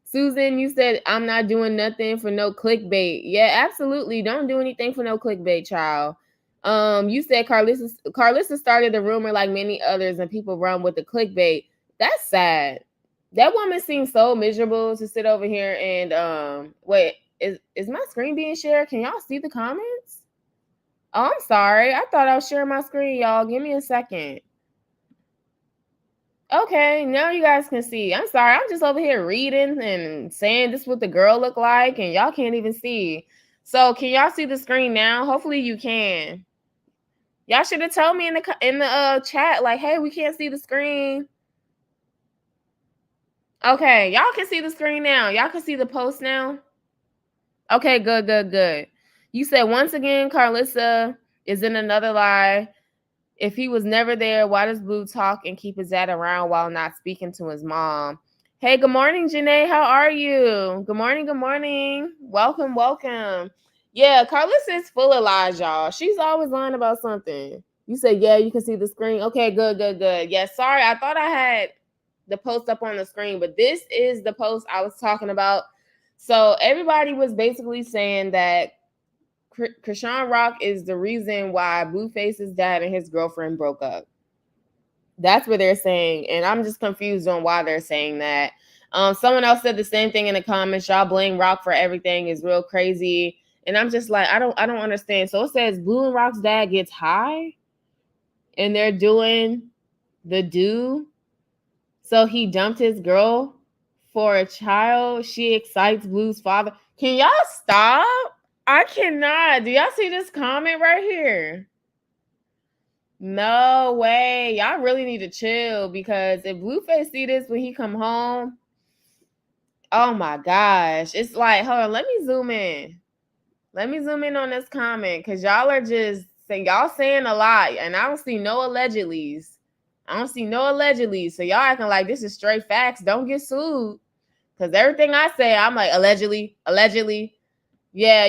Susan, you said I'm not doing nothing for no clickbait. Yeah, absolutely. Don't do anything for no clickbait, child. You said Carlissa started the rumor like many others, and people run with the clickbait. That's sad. That woman seems so miserable to sit over here and wait, is my screen being shared? Can y'all see the comments? Oh, I'm sorry. I thought I was sharing my screen, y'all. Give me a second. Okay, now you guys can see. I'm sorry. I'm just over here reading and saying this what the girl look like, and y'all can't even see. So can y'all see the screen now? Hopefully you can. Y'all should have told me in the chat, like, hey, we can't see the screen. Okay, y'all can see the screen now. Y'all can see the post now. Okay, good. You said once again, Carlissa is in another lie. If he was never there, why does Blue talk and keep his dad around while not speaking to his mom? Hey, good morning, Janae. How are you? Good morning. Welcome. Yeah, Carlissa is full of lies, y'all. She's always lying about something. You said, yeah, you can see the screen. Okay, good. Yeah, sorry. I thought I had the post up on the screen, but this is the post I was talking about. So everybody was basically saying that Chrisean Rock is the reason why Blueface's dad and his girlfriend broke up. That's what they're saying, and I'm just confused on why they're saying that. Someone else said the same thing in the comments. Y'all blame Rock for everything is real crazy, and I'm just like, I don't understand. So it says Blue and Rock's dad gets high, and they're doing the do. So he dumped his girl for a child. She excites Blue's father. Can y'all stop? I cannot. Do y'all see this comment right here? No way. Y'all really need to chill because if Blueface see this when he come home, oh my gosh. It's like, hold on, let me zoom in. Let me zoom in on this comment because y'all are just saying a lot and I don't see no allegedlys. I don't see no allegedly. So y'all acting like this is straight facts. Don't get sued. Because everything I say, I'm like, allegedly. Yeah,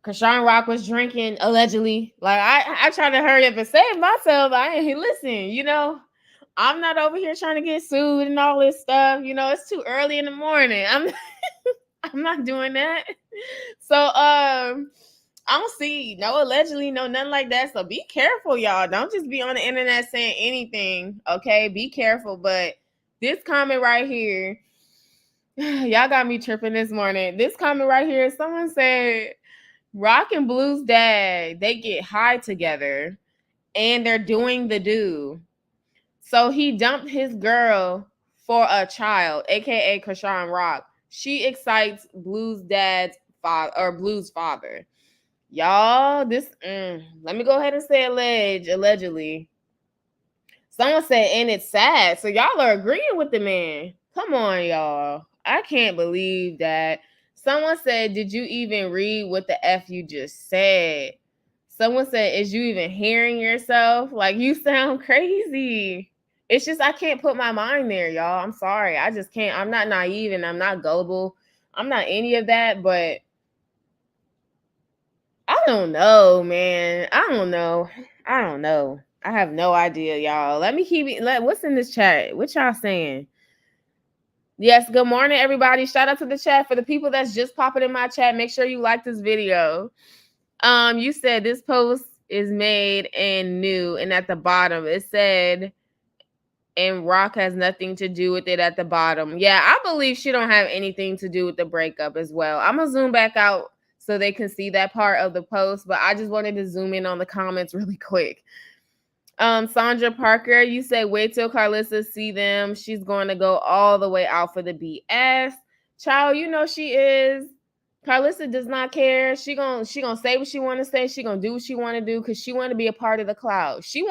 Chrisean Rock was drinking, allegedly. Like, I try to hurry up and save myself. I ain't listen, I'm not over here trying to get sued and all this stuff. It's too early in the morning. I'm not doing that. So I don't see no allegedly, no nothing like that. So be careful, y'all. Don't just be on the internet saying anything. Okay, be careful. But this comment right here, y'all got me tripping this morning. This comment right here, someone said Rock and Blue's dad, they get high together and they're doing the do. So he dumped his girl for a child, aka Chrisean Rock. She excites Blue's dad's father or Blue's father. Y'all, let me go ahead and say allegedly. Someone said, and it's sad. So y'all are agreeing with the man. Come on, y'all. I can't believe that. Someone said, did you even read what the F you just said? Someone said, is you even hearing yourself? Like, you sound crazy. It's just, I can't put my mind there, y'all. I'm sorry. I just can't. I'm not naive and I'm not gullible. I'm not any of that, but I don't know, man. I don't know. I have no idea, y'all. Let me keep it. What's in this chat? What y'all saying? Yes, good morning, everybody. Shout out to the chat. For the people that's just popping in my chat, make sure you like this video. You said this post is made and new, and at the bottom it said, and Rock has nothing to do with it at the bottom. Yeah, I believe she don't have anything to do with the breakup as well. I'm gonna zoom back out so they can see that part of the post, but I just wanted to zoom in on the comments really quick. Sandra Parker, you say wait till Carlissa see them. She's going to go all the way out for the BS. Child, she is. Carlissa does not care. She gonna say what she want to say. She gonna do what she want to do because she want to be a part of the cloud. She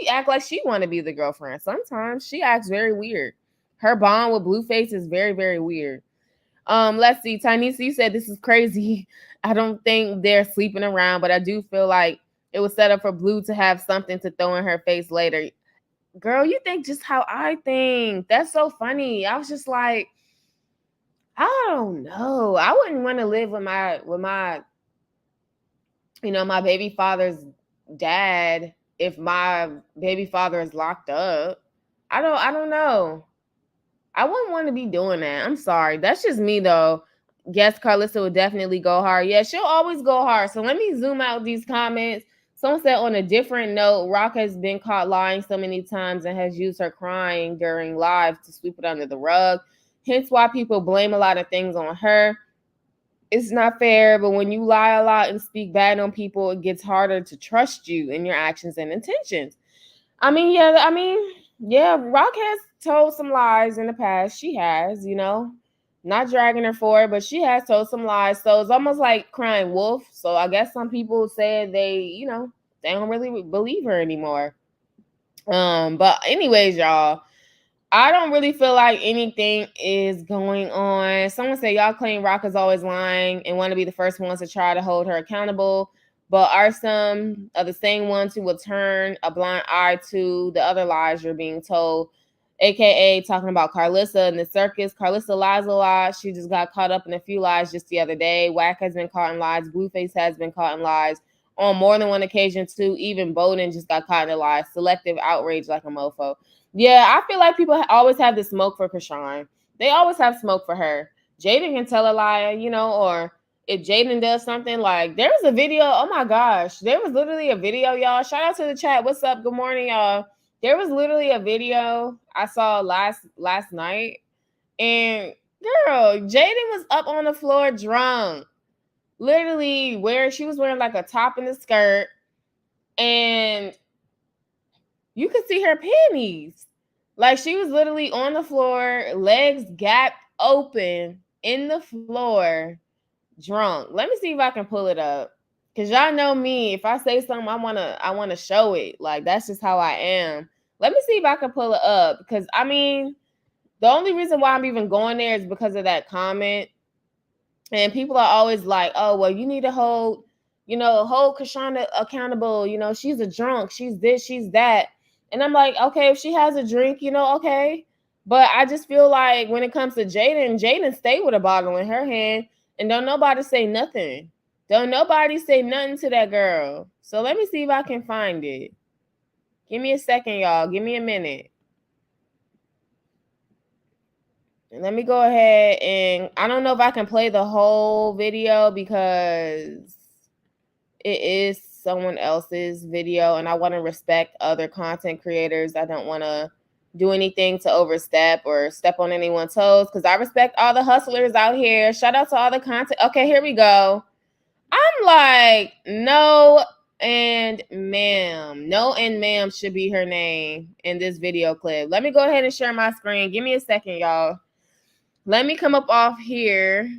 act like she want to be the girlfriend. Sometimes she acts very weird. Her bond with Blueface is very, very weird. Let's see. Tinisa, you said this is crazy. I don't think they're sleeping around, but I do feel like it was set up for Blue to have something to throw in her face later. Girl, you think just how I think. That's so funny. I was just like, I don't know. I wouldn't want to live with my my baby father's dad if my baby father is locked up. I don't know. I wouldn't want to be doing that. I'm sorry. That's just me though. Guess Carlissa would definitely go hard. Yeah, she'll always go hard. So let me zoom out these comments. Someone said on a different note, Rock has been caught lying so many times and has used her crying during live to sweep it under the rug. Hence why people blame a lot of things on her. It's not fair, but when you lie a lot and speak bad on people, it gets harder to trust you in your actions and intentions. Yeah, Rock has told some lies in the past. She has, not dragging her for it, but she has told some lies. So it's almost like crying wolf. So I guess some people said they don't really believe her anymore. But anyways, y'all, I don't really feel like anything is going on. Someone said y'all claim Rock is always lying and want to be the first ones to try to hold her accountable, but are some of the same ones who will turn a blind eye to the other lies you're being told, aka talking about Carlissa and the circus. Carlissa lies a lot. She just got caught up in a few lies just the other day. Wack has been caught in lies. Blueface has been caught in lies on more than one occasion too. Even Bowden just got caught in a lie. Selective outrage like a mofo. Yeah, I feel like people always have the smoke for Chrisean. They always have smoke for her. Jaden can tell a lie, or if Jaden does something, like there was a video. Oh my gosh, there was literally a video, y'all. Shout out to the chat. What's up? Good morning, y'all. There was literally a video I saw last night, and girl, Jaden was up on the floor drunk, literally she was wearing like a top and a skirt, and you could see her panties. Like she was literally on the floor, legs gapped open in the floor, drunk. Let me see if I can pull it up. Cause y'all know me. If I say something, I wanna show it. Like that's just how I am. Let me see if I can pull it up. Because the only reason why I'm even going there is because of that comment. And people are always like, oh, well, you need to hold Chrisean accountable. She's a drunk. She's this, she's that. And I'm like, okay, if she has a drink, okay. But I just feel like when it comes to Jaden stay with a bottle in her hand, and don't nobody say nothing. Don't nobody say nothing to that girl. So let me see if I can find it. Give me a second, y'all. Give me a minute. And let me go ahead, and I don't know if I can play the whole video because it is someone else's video and I want to respect other content creators. I don't want to do anything to overstep or step on anyone's toes because I respect all the hustlers out here. Shout out to all the content. Okay, here we go. I'm like, no and ma'am. No and ma'am should be her name in this video clip. Let me go ahead and share my screen. Give me a second, y'all. Let me come up off here.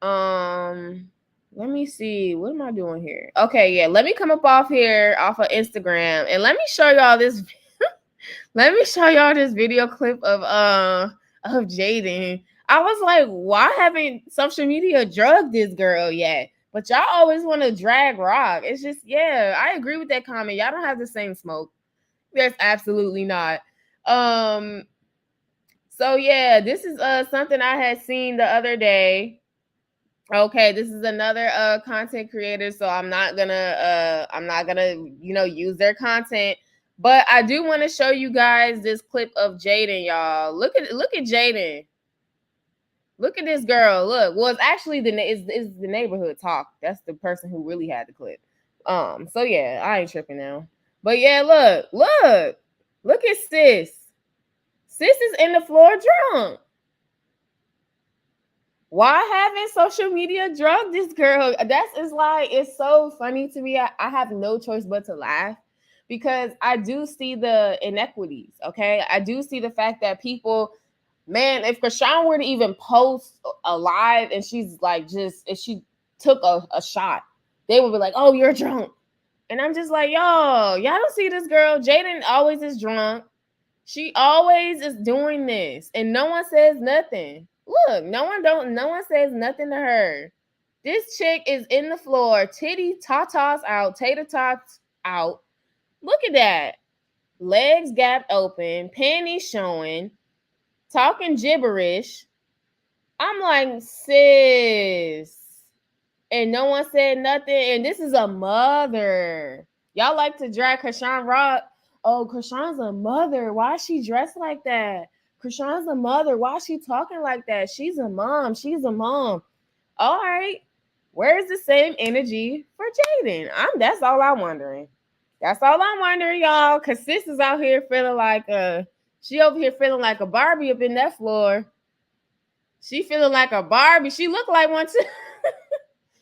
Let me see. What am I doing here? Okay, yeah. Let me come up off here off of Instagram and let me show y'all this. Let me show y'all this video clip of Jaden. I was like, why haven't social media drugged this girl yet? But y'all always want to drag Rock. It's just, yeah, I agree with that comment. Y'all don't have the same smoke. There's absolutely not. So yeah, this is something I had seen the other day. Okay, this is another content creator, so I'm not gonna use their content, but I do want to show you guys this clip of Jaden, y'all. Look at Jaden. Look at this girl. Look, well, it's actually it's the neighborhood talk. That's the person who really had the clip. So yeah, I ain't tripping now. But yeah, look at sis. Sis is in the floor drunk. Why haven't social media drugged this girl? It's so funny to me. I have no choice but to laugh because I do see the inequities. Okay, I do see the fact that people, man, if Chrisean were to even post a live and she's like if she took a shot, they would be like, "Oh, you're drunk," and I'm just like, y'all don't see this girl. Jaden always is drunk. She always is doing this, and no one says nothing. Look, no one says nothing to her. This chick is in the floor, titty tatas out, tater tots out. Look at that. Legs gapped open, panties showing, talking gibberish. I'm like, sis. And no one said nothing. And this is a mother. Y'all like to drag Chrisean Rock. Oh, Chrisean's a mother. Why is she dressed like that? Chrisean's a mother. Why is she talking like that? She's a mom. She's a mom. All right. Where's the same energy for Jaden? That's all I'm wondering. That's all I'm wondering, y'all. Cause sis is out here feeling like she over here feeling like a Barbie up in that floor. She feeling like a Barbie. She looked like one too.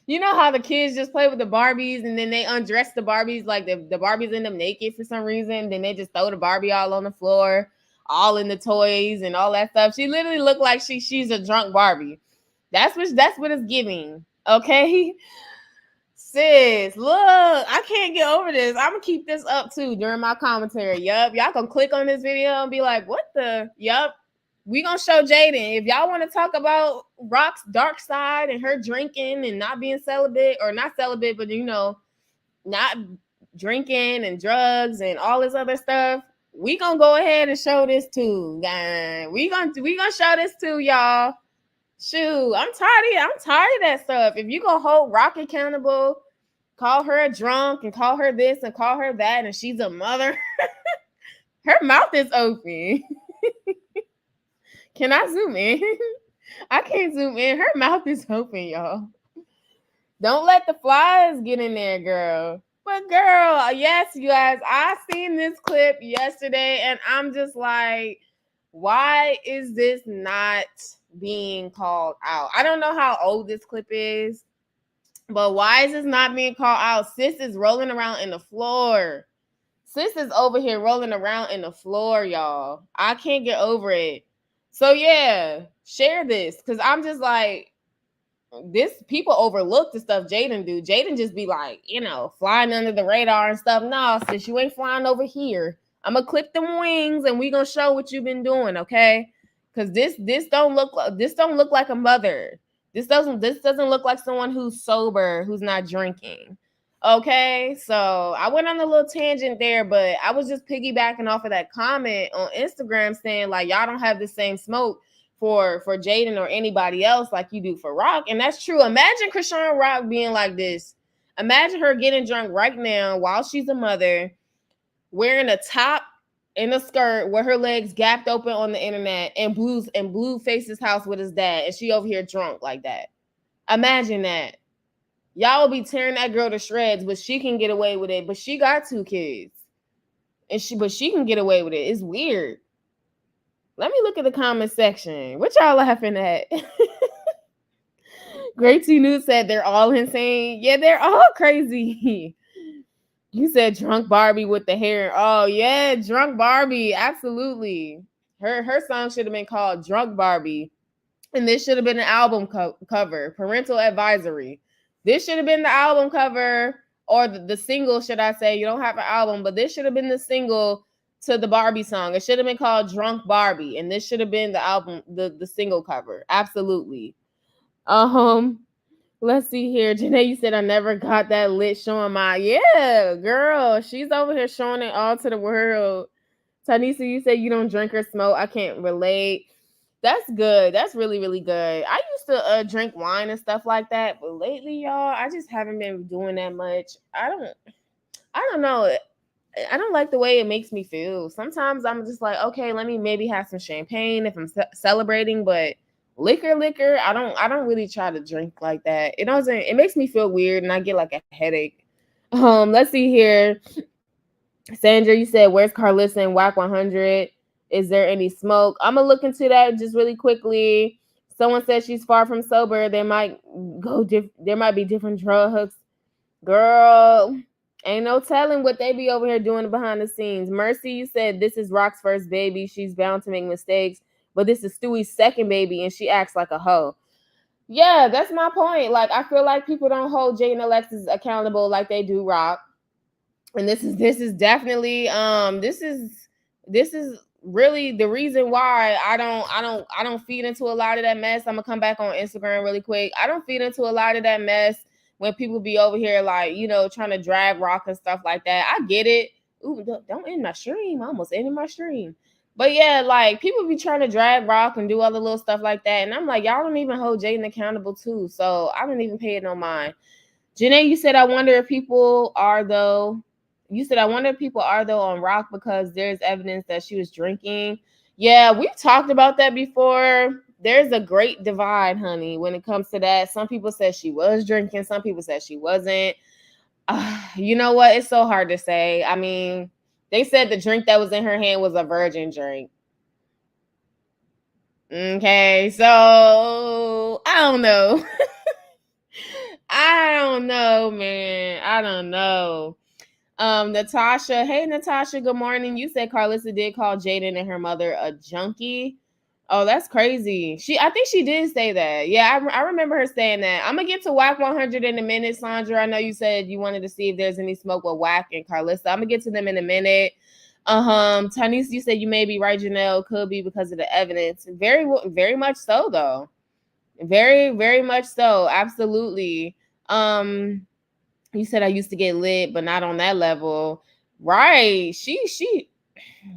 You know how the kids just play with the Barbies and then they undress the Barbies, like the Barbies end up naked for some reason. Then they just throw the Barbie all on the floor, all in the toys and all that stuff. She literally looked like she's a drunk Barbie. That's what it's giving. Okay. Sis, look, I can't get over this. I'm gonna keep this up too during my commentary. Yup. Y'all can click on this video and be like, what the? Yup. We gonna show Jaden. If y'all want to talk about Rock's dark side and her drinking and not being celibate, or not celibate, but not drinking and drugs and all this other stuff, we gonna go ahead and show this too, guys. We gonna show this too, y'all. Shoot, I'm tired of that stuff. If you gonna hold Rock accountable, call her a drunk and call her this and call her that, and she's a mother. Her mouth is open. Can I zoom in? I can't zoom in. Her mouth is open, y'all. Don't let the flies get in there, girl. But girl, yes, you guys, I seen this clip yesterday and I'm just like, why is this not being called out? I don't know how old this clip is, but why is this not being called out? Sis is rolling around in the floor. Sis is over here rolling around in the floor, y'all. I can't get over it. So yeah, share this because I'm just like, this people overlook the stuff Jaden do. Jaden just be like, flying under the radar and stuff. No, sis, you ain't flying over here. I'm gonna clip them wings and we gonna show what you've been doing, okay? Because this don't look like a mother. This doesn't look like someone who's sober, who's not drinking. Okay, so I went on a little tangent there, but I was just piggybacking off of that comment on Instagram saying like y'all don't have the same smoke for Jaden or anybody else like you do for Rock, and that's true. Imagine Chrisean Rock being like this. Imagine her getting drunk right now while she's a mother, wearing a top and a skirt with her legs gapped open on the internet, and Blueface's house with his dad, and she over here drunk like that. Imagine that. Y'all will be tearing that girl to shreds, but she can get away with it. But she got 2 kids, and she can get away with it. It's weird. Let me look at the comment section. What y'all laughing at? Great T News said they're all insane. Yeah, they're all crazy. You said drunk Barbie with the hair. Oh yeah, drunk Barbie. Absolutely. Her song should have been called Drunk Barbie. And this should have been an album cover. Parental advisory. This should have been the album cover, or the single, should I say. You don't have an album, but this should have been the single to the Barbie song. It should have been called Drunk Barbie. And this should have been the album, the single cover. Absolutely. Let's see here. Janae, you said I never got that lit showing my. Yeah, girl. She's over here showing it all to the world. Tanisa, you said you don't drink or smoke. I can't relate. That's good. That's really, really good. I used to drink wine and stuff like that, but lately, y'all, I just haven't been doing that much. I don't know. I don't like the way it makes me feel. Sometimes I'm just like, okay, let me maybe have some champagne if I'm celebrating, but liquor, I don't really try to drink like that. It makes me feel weird and I get like a headache. Let's see here. Sandra, you said, where's Carlissa and Whack 100? Is there any smoke? I'm gonna look into that just really quickly. Someone said she's far from sober. There might be different drugs. Girl, ain't no telling what they be over here doing behind the scenes. Mercy, you said this is Rock's first baby. She's bound to make mistakes, but this is Stewie's second baby, and she acts like a hoe. Yeah, that's my point. Like, I feel like people don't hold Jay and Alexis accountable like they do Rock. And this is definitely this is really the reason why I don't feed into a lot of that mess. I'm gonna come back on Instagram really quick. I don't feed into a lot of that mess when people be over here like, trying to drag Rock and stuff like that. I get it. Ooh, don't end my stream. I almost ended my stream. But yeah, like people be trying to drag Rock and do other little stuff like that. And I'm like, y'all don't even hold Jaden accountable too. So I don't even pay it no mind. Janae, you said I wonder if people are though. You said I wonder if people are though on Rock because there's evidence that she was drinking. Yeah, we've talked about that before. There's a great divide, honey, when it comes to that. Some people said she was drinking. Some people said she wasn't. You know what? It's so hard to say. I mean, they said the drink that was in her hand was a virgin drink. Okay, so I don't know. I don't know, man. I don't know. Natasha. Hey, Natasha. Good morning. You said Carlissa did call Jaden and her mother a junkie. Oh, that's crazy. I think she did say that. Yeah, I remember her saying that. I'm gonna get to Whack 100 in a minute, Sandra. I know you said you wanted to see if there's any smoke with Whack and Carlissa. I'm gonna get to them in a minute. Tanis, you said you may be right, Janelle. Could be because of the evidence. Very, very much so, though. Very, very much so. Absolutely. You said I used to get lit, but not on that level. Right.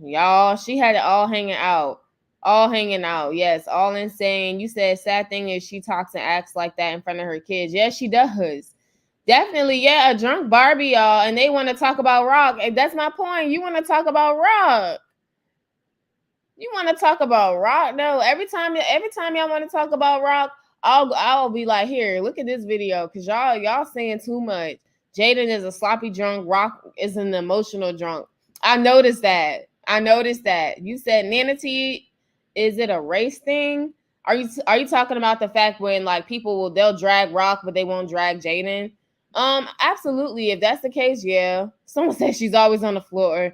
Y'all, she had it all hanging out. All hanging out. Yes, all insane. You said sad thing is she talks and acts like that in front of her kids. Yes, she does. Definitely, yeah, a drunk Barbie, y'all. And they want to talk about Rock. And that's my point. You want to talk about Rock. You want to talk about Rock? No, every time y'all want to talk about Rock, I'll be like, here, look at this video, because y'all saying too much. Jaden is a sloppy drunk. Rock is an emotional drunk. I noticed that. You said Nanity, is it a race thing? Are you talking about the fact when like they'll drag Rock, but they won't drag Jaden? Absolutely. If that's the case, yeah. Someone said she's always on the floor.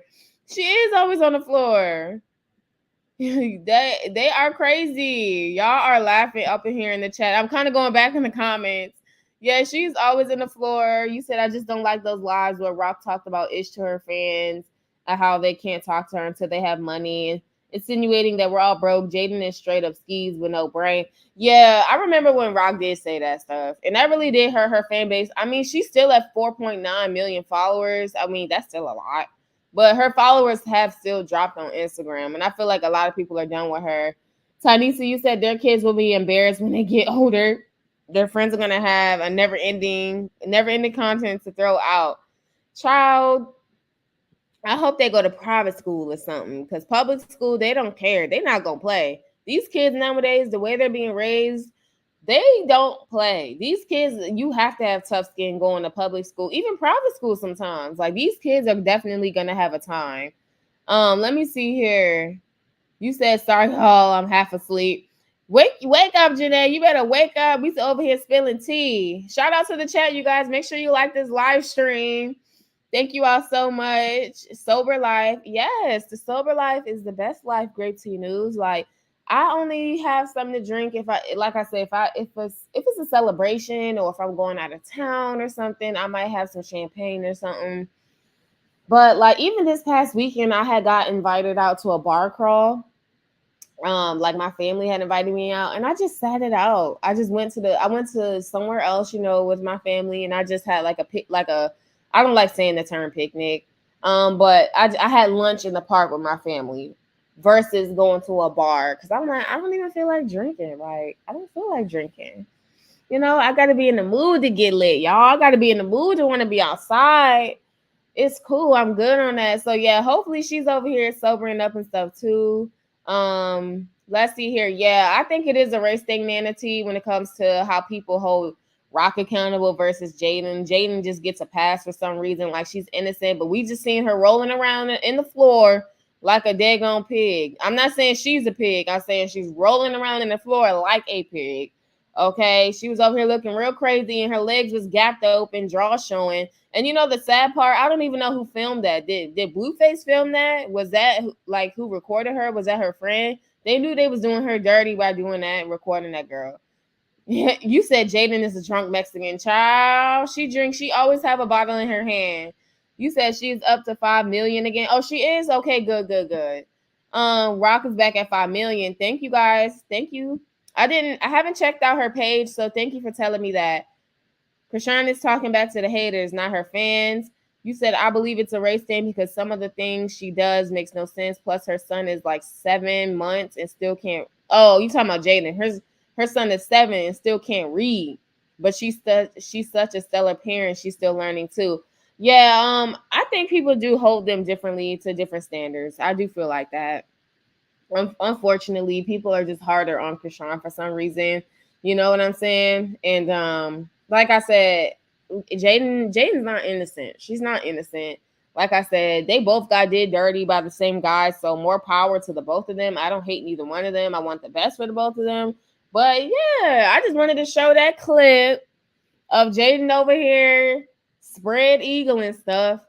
She is always on the floor. They are crazy. Y'all are laughing up in here in the chat. I'm kind of going back in the comments. Yeah, she's always in the floor. You said I just don't like those lives where Rock talked about Ish to her fans and how they can't talk to her until they have money insinuating that we're all broke. Jaden is straight up skis with no brain. Yeah, I remember when Rock did say that stuff, and that really did hurt her fan base. I mean, she's still at 4.9 million followers. I mean, that's still a lot, but her followers have still dropped on Instagram, and I feel like a lot of people are done with her. Tanisa, you said their kids will be embarrassed when they get older. Their friends are gonna have a never ending content to throw out. Child, I hope they go to private school or something, because public school, they don't care. They're not gonna play. These kids nowadays, the way they're being raised, they don't play. These kids, you have to have tough skin going to public school, even private school sometimes. Like, these kids are definitely gonna have a time. Let me see here. You said, sorry, oh, I'm half asleep. Wake up, Janae. You better wake up. We over here spilling tea. Shout out to the chat, you guys. Make sure you like this live stream. Thank you all so much. Sober life. Yes, the sober life is the best life. Great tea news. Like, I only have something to drink if I, like I said, if it's a celebration, or if I'm going out of town or something, I might have some champagne or something. But like, even this past weekend, I had got invited out to a bar crawl. Like, my family had invited me out, and I just sat it out. I went to somewhere else, with my family, and I just had like I don't like saying the term picnic. But I had lunch in the park with my family versus going to a bar, because I'm like, I don't even feel like drinking. Like, I don't feel like drinking. I got to be in the mood to get lit, y'all. I got to be in the mood to want to be outside. It's cool. I'm good on that. So yeah, hopefully she's over here sobering up and stuff too. Let's see here. Yeah, I think it is a race thing, Manatee, when it comes to how people hold Rock accountable versus Jaden. Jaden just gets a pass for some reason, like she's innocent, but we just seen her rolling around in the floor like a daggone pig. I'm not saying she's a pig. I'm saying she's rolling around in the floor like a pig. Okay, she was over here looking real crazy, and her legs was gapped open, jaw showing. And the sad part, I don't even know who filmed that. Did Blueface film that? Was that like who recorded her? Was that her friend? They knew they was doing her dirty by doing that, recording that girl. Yeah, you said Jaden is a drunk Mexican child. She drinks. She always have a bottle in her hand. You said she's up to 5 million again. Oh, she is? Okay, good, good, good. Rock is back at 5 million. Thank you guys. Thank you. I haven't checked out her page, so thank you for telling me that. Chrisean is talking back to the haters, not her fans. You said, I believe it's a race thing because some of the things she does makes no sense. Plus, her son is like 7 months and still can't. Oh, you talking about Jaden? Her son is 7 and still can't read, but she's such a stellar parent. She's still learning too. Yeah, I think people do hold them differently to different standards. I do feel like that. Unfortunately, people are just harder on Chrisean for some reason. You know what I'm saying? And like I said, Jaden's not innocent. She's not innocent. Like I said, they both got did dirty by the same guy. So more power to the both of them. I don't hate neither one of them. I want the best for the both of them. But yeah, I just wanted to show that clip of Jaden over here spread eagle and stuff,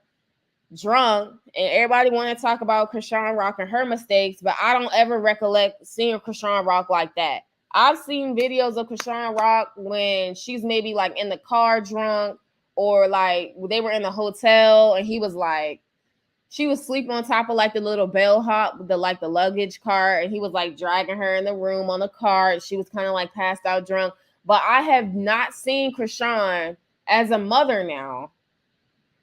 drunk, and everybody want to talk about Chrisean Rock and her mistakes, but I don't ever recollect seeing Chrisean Rock like that. I've seen videos of Chrisean Rock when she's maybe like in the car drunk, or like they were in the hotel and he was like, she was sleeping on top of like the little bellhop, the luggage cart, and he was like dragging her in the room on the cart. She was kind of like passed out drunk. But I have not seen Chrisean as a mother now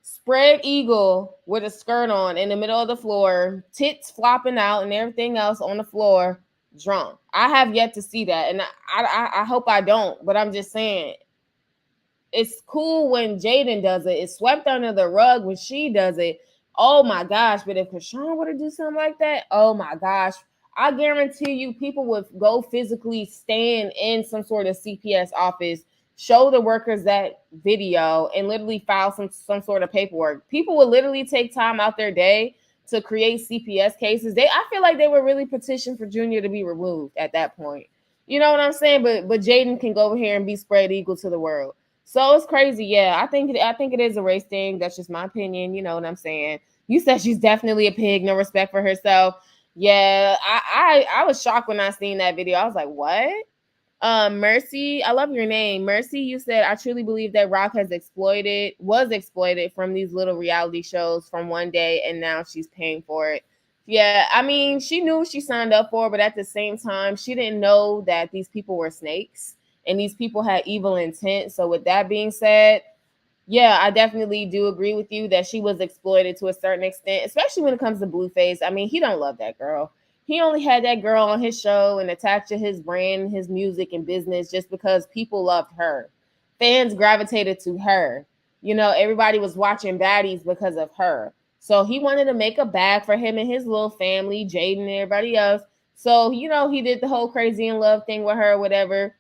spread eagle with a skirt on in the middle of the floor, tits flopping out and everything else on the floor, drunk. I have yet to see that, and I hope I don't. But I'm just saying, it's cool when Jaden does it. It's swept under the rug when she does it. Oh my gosh! But if Chrisean were to do something like that, oh my gosh, I guarantee you, people would go physically stand in some sort of CPS office, show the workers that video, and literally file some sort of paperwork. People would literally take time out their day to create CPS cases. I feel like they would really petition for Junior to be removed at that point. You know what I'm saying? But Jaden can go over here and be spread eagle to the world. So it's crazy. Yeah, I think it is a race thing. That's just my opinion. You know what I'm saying? You said she's definitely a pig, no respect for herself. Yeah, I was shocked when I seen that video. I was like, what? Mercy, I love your name. Mercy, you said, I truly believe that Rock was exploited from these little reality shows from one day, and now she's paying for it. Yeah, I mean, she knew what she signed up for, but at the same time, she didn't know that these people were snakes and these people had evil intent. So, with that being said, yeah, I definitely do agree with you that she was exploited to a certain extent, especially when it comes to Blueface. I mean, he don't love that girl. He only had that girl on his show and attached to his brand, his music and business just because people loved her. Fans gravitated to her. You know, everybody was watching Baddies because of her. So he wanted to make a bag for him and his little family, Jaden and everybody else. So, he did the whole crazy in love thing with her, whatever,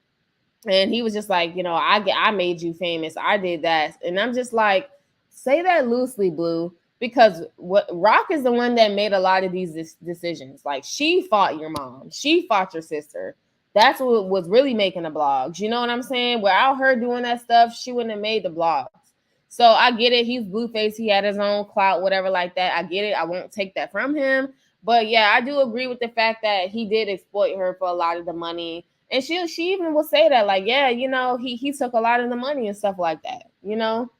and he was just like, I made you famous. I did that. And I'm just like, say that loosely, Blue, because what Rock is the one that made a lot of these decisions. Like, she fought your mom, she fought your sister. That's what was really making the blogs. You know what I'm saying? Without her doing that stuff, she wouldn't have made the blogs. So I get it. He's Blueface. He had his own clout, whatever, like that. I get it. I won't take that from him. But yeah, I do agree with the fact that he did exploit her for a lot of the money, and she even will say that, like, yeah, he took a lot of the money and stuff like that.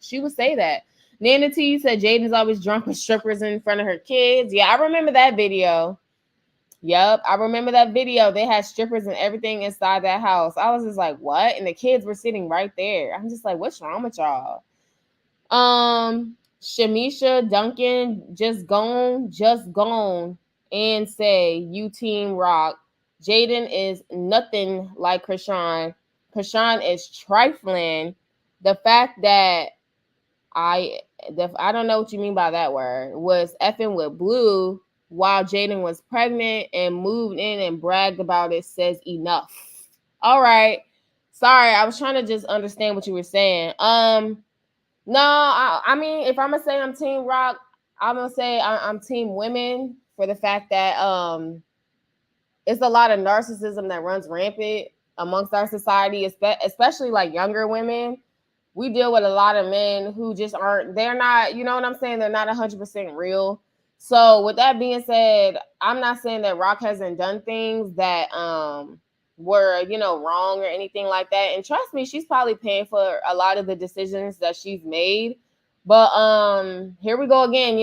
She would say that. Nana T said Jaden's always drunk with strippers in front of her kids. Yeah, I remember that video. Yep, I remember that video. They had strippers and everything inside that house. I was just like, what? And the kids were sitting right there. I'm just like, what's wrong with y'all? Shamisha Duncan, just gone and say you Team Rock. Jaden is nothing like Chrisean. Chrisean is trifling. The fact that I I don't know what you mean by that word, was effing with Blue while Jaden was pregnant and moved in and bragged about it says enough. All right. Sorry, I was trying to just understand what you were saying. No, I mean, if I'm gonna say I'm Team Rock, I'm gonna say I'm Team Women for the fact that it's a lot of narcissism that runs rampant amongst our society, especially like younger women. We deal with a lot of men who just aren't. They're not. You know what I'm saying? They're not 100% real. So with that being said, I'm not saying that Rock hasn't done things that were wrong or anything like that. And trust me, she's probably paying for a lot of the decisions that she's made. But here we go again.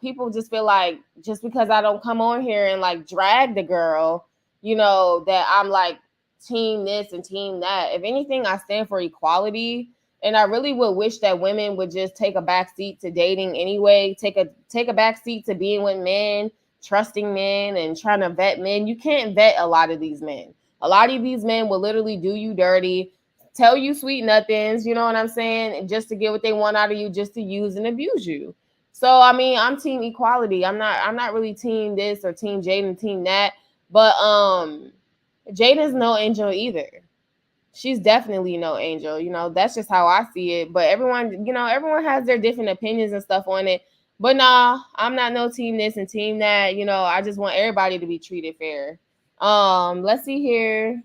People just feel like just because I don't come on here and like drag the girl, that I'm like team this and team that. If anything, I stand for equality. And I really would wish that women would just take a back seat to dating anyway. Take a back seat to being with men, trusting men, and trying to vet men. You can't vet a lot of these men. A lot of these men will literally do you dirty, tell you sweet nothings, you know what I'm saying, just to get what they want out of you, just to use and abuse you. So I mean, I'm team equality. I'm not really team this or team Jaden, team that. But Jaden's no angel either. She's definitely no angel. That's just how I see it. But everyone has their different opinions and stuff on it. But nah, I'm not no team this and team that. I just want everybody to be treated fair. Let's see here.